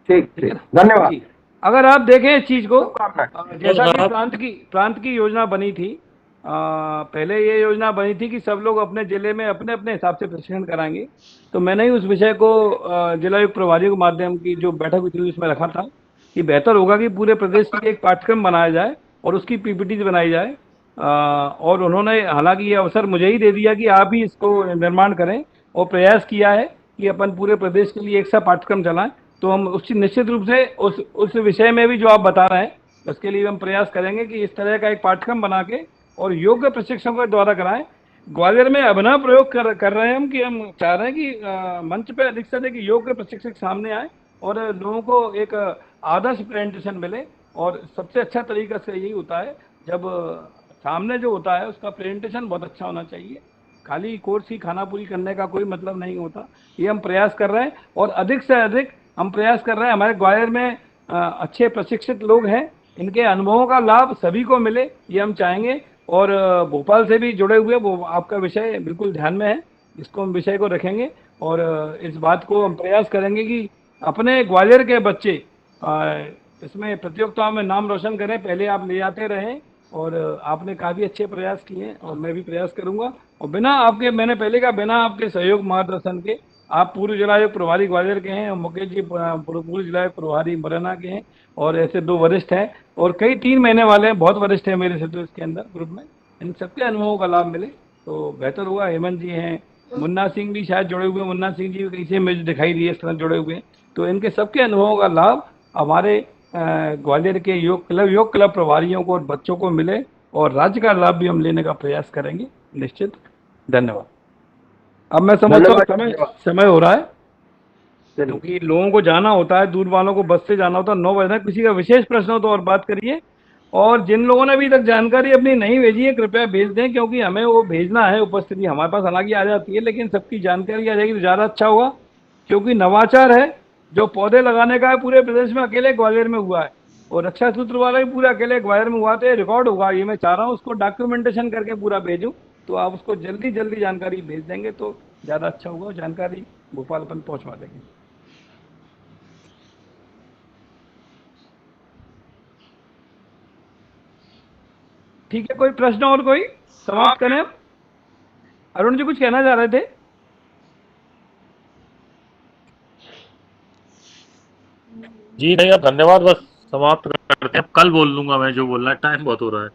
Speaker 10: ठीक
Speaker 1: ठीक है
Speaker 10: ठीक,
Speaker 1: ना
Speaker 10: धन्यवाद।
Speaker 1: जी। अगर आप देखें इस चीज को
Speaker 10: शुभकामनाएं।
Speaker 1: जैसा कि प्रांत की योजना बनी थी, पहले ये योजना बनी थी कि सब लोग अपने जिले में अपने अपने हिसाब से प्रशिक्षण कराएंगे। तो मैंने ही उस विषय को जिलायुक्त प्रभारियों के माध्यम की जो बैठक हुई थी उसमें रखा था कि बेहतर होगा कि पूरे प्रदेश के लिए एक पाठ्यक्रम बनाया जाए और उसकी पीपीटी बनाई जाए। और उन्होंने हालांकि ये अवसर मुझे ही दे दिया कि आप ही इसको निर्माण करें और प्रयास किया है कि अपन पूरे प्रदेश के लिए एक सा पाठ्यक्रम चलाएं। तो हम उस निश्चित रूप से उस विषय में भी जो आप बता रहे हैं उसके लिए हम प्रयास करेंगे कि इस तरह का एक पाठ्यक्रम बना के और योग्य प्रशिक्षकों के द्वारा कराएं। ग्वालियर में अभिनव प्रयोग कर रहे हैं हम कि हम चाह रहे हैं कि मंच पे अधिक से अधिक योग्य प्रशिक्षक सामने आए और लोगों को एक आदर्श प्रेजेंटेशन मिले। और सबसे अच्छा तरीका से यही होता है जब सामने जो होता है उसका प्रेजेंटेशन बहुत अच्छा होना चाहिए। खाली कोर्स की खानापुरी करने का कोई मतलब नहीं होता। ये हम प्रयास कर रहे हैं और अधिक से अधिक हम प्रयास कर रहे हैं हमारे ग्वालियर में अच्छे प्रशिक्षित लोग हैं, इनके अनुभवों का लाभ सभी को मिले ये हम चाहेंगे। और भोपाल से भी जुड़े हुए वो आपका विषय बिल्कुल ध्यान में है, इसको हम विषय को रखेंगे और इस बात को हम प्रयास करेंगे कि अपने ग्वालियर के बच्चे इसमें प्रतियोगिताओं में नाम रोशन करें। पहले आप ले आते रहें और आपने काफ़ी अच्छे प्रयास किए हैं और मैं भी प्रयास करूंगा। और बिना आपके, मैंने पहले कहा, बिना आपके सहयोग मार्गदर्शन के, आप पूर्व जिला आयोग प्रभारी ग्वालियर के हैं और मुकेश जी पूर्व जिला आयोग प्रभारी मुरैना के हैं और ऐसे 2 वरिष्ठ हैं और कई 3 महीने वाले हैं, बहुत वरिष्ठ हैं मेरे से तो इसके अंदर ग्रुप में। इन सबके अनुभवों का लाभ मिले तो बेहतर होगा। हेमंत जी हैं, मुन्ना सिंह भी शायद जुड़े हुए हैं, मुन्ना सिंह जी भी कहीं से मुझे दिखाई दिए इस तरह जुड़े हुए हैं। तो इनके सबके अनुभवों का लाभ हमारे ग्वालियर के योग क्लब प्रभारियों को और बच्चों को मिले और राज्य का लाभ भी हम लेने का प्रयास करेंगे निश्चित। धन्यवाद। अब मैं समझता हूँ समय हो रहा है क्योंकि लोगों को जाना होता है, दूर वालों को बस से जाना होता है, 9 बजे तक। किसी का विशेष प्रश्न हो तो और बात करिए। और जिन लोगों ने अभी तक जानकारी अपनी नहीं भेजी है कृपया भेज दें, क्योंकि हमें वो भेजना है। उपस्थिति हमारे पास हालांकि आ जाती है लेकिन सबकी जानकारी आ जाएगी तो ज़्यादा अच्छा होगा, क्योंकि नवाचार है जो पौधे लगाने का है पूरे प्रदेश में अकेले ग्वालियर में हुआ है और रक्षा सूत्र वाला भी पूरे अकेले ग्वालियर में हुआ। तो ये रिकॉर्ड होगा, ये मैं चाह रहा हूँ उसको डॉक्यूमेंटेशन करके पूरा भेजूँ। तो आप उसको जल्दी जल्दी जानकारी भेज देंगे तो ज़्यादा अच्छा होगा, जानकारी भोपाल अपन पहुँचवा देंगे। ठीक है, कोई प्रश्न और कोई समाप्त करें? अरुण जी कुछ कहना चाह रहे थे?
Speaker 11: जी नहीं, अब धन्यवाद, बस समाप्त करते हैं। अब कल बोल लूंगा मैं जो बोलना है, टाइम बहुत हो रहा है।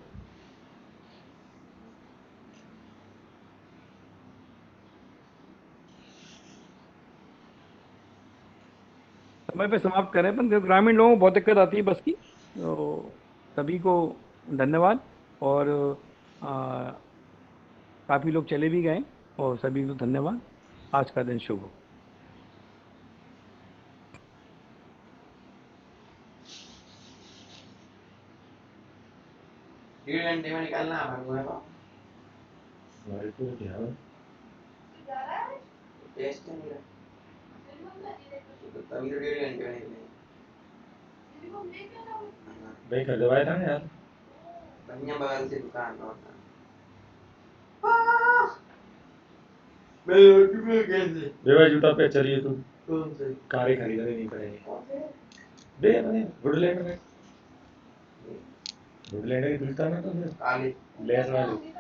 Speaker 1: समय पे समाप्त करें पर ग्रामीण लोगों को बहुत दिक्कत आती है बस की। तो सभी को धन्यवाद और काफ़ी लोग चले भी गए और सभी को धन्यवाद। आज का दिन शुभ हो।
Speaker 4: 1.5 घंटे में निकलना है हमारे को। टेस्ट है मेरा, तो तभी तो 1.5 घंटे में निकलेंगे।
Speaker 2: भाई खरीदवाया था ना यार।
Speaker 4: बढ़िया बगल से दुकान होता मैं यूट्यूब कैसे
Speaker 2: बेवा जूता पे चलिए तू
Speaker 4: कौन से
Speaker 2: कारे खरीदने नहीं पड़ेंगे दे अपने वुडलैंड में वुडलैंड की जूता ना तो फिर
Speaker 4: काले
Speaker 2: लेस वाले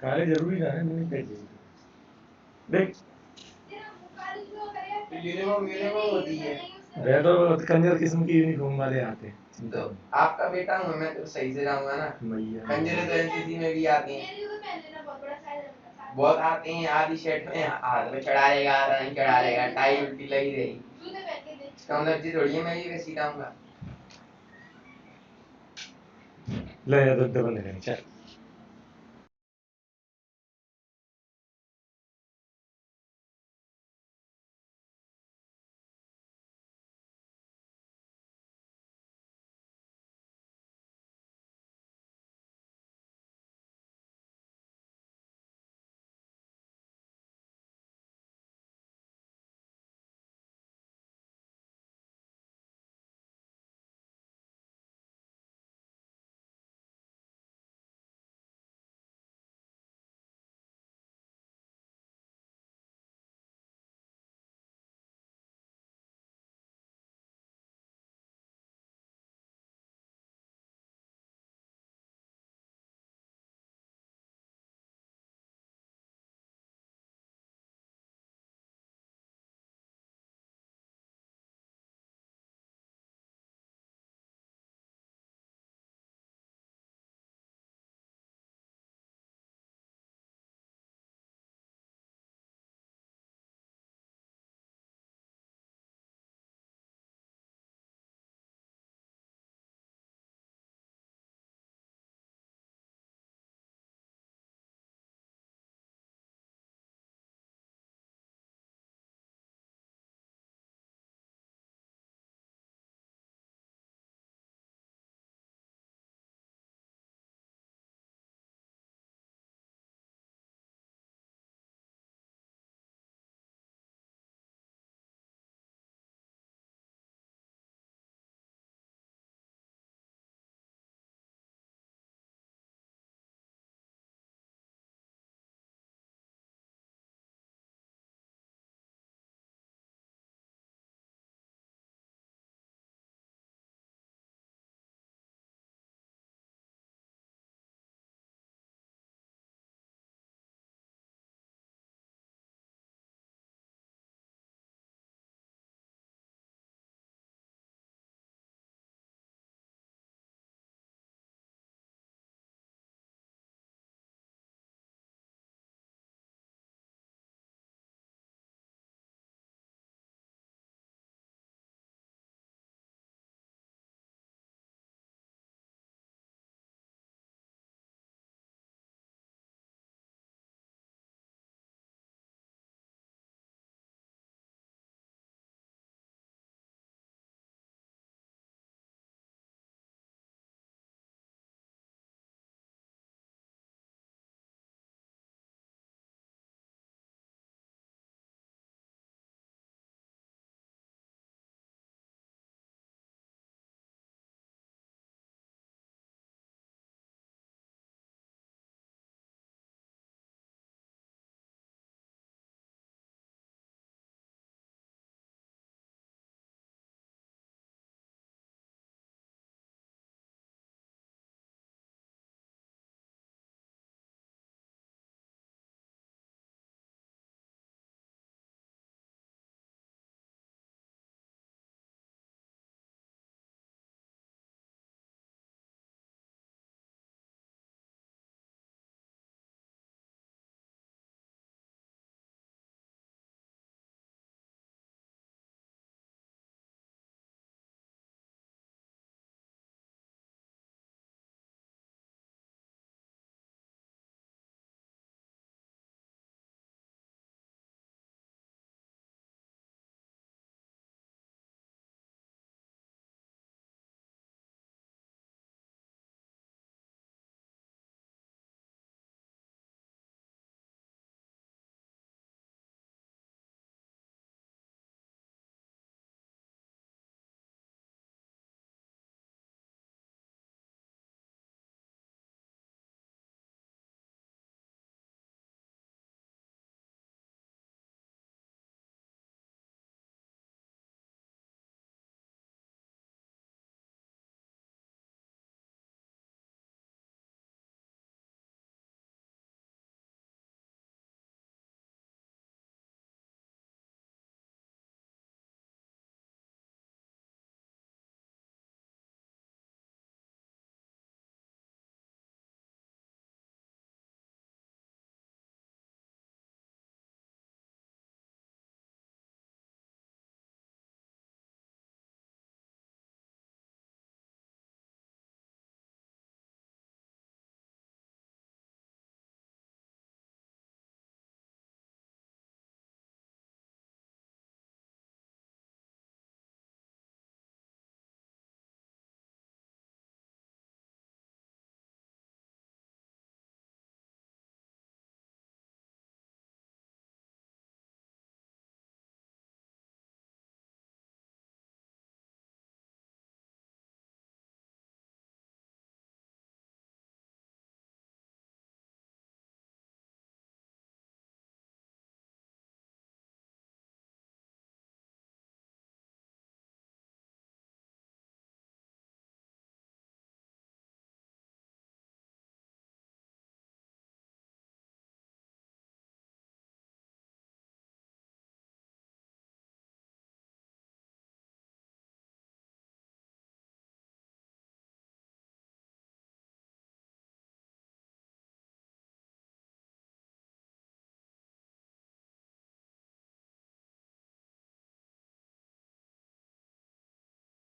Speaker 2: काले जरूरी ना है नहीं चाहिए देख
Speaker 4: यूनिफॉर्म होती है
Speaker 2: वह तो कंजर किस्म की यूनिफॉर्म वाले आते हैं
Speaker 4: तो आपका बेटा हूँ मैं तो सही से जाऊंगा ना
Speaker 2: मैया
Speaker 4: कंजरे तो एनसीसी में भी आती हैं बहुत आते हैं आधी शर्ट में हाथ में चढ़ा लेगा रंग चढ़ा लेगा टाई उल्टी लगी रहेगी इसका मतलब जी थोड़ी है मैं ये वैसी जाऊंगा
Speaker 2: ले या तो बंद करें चल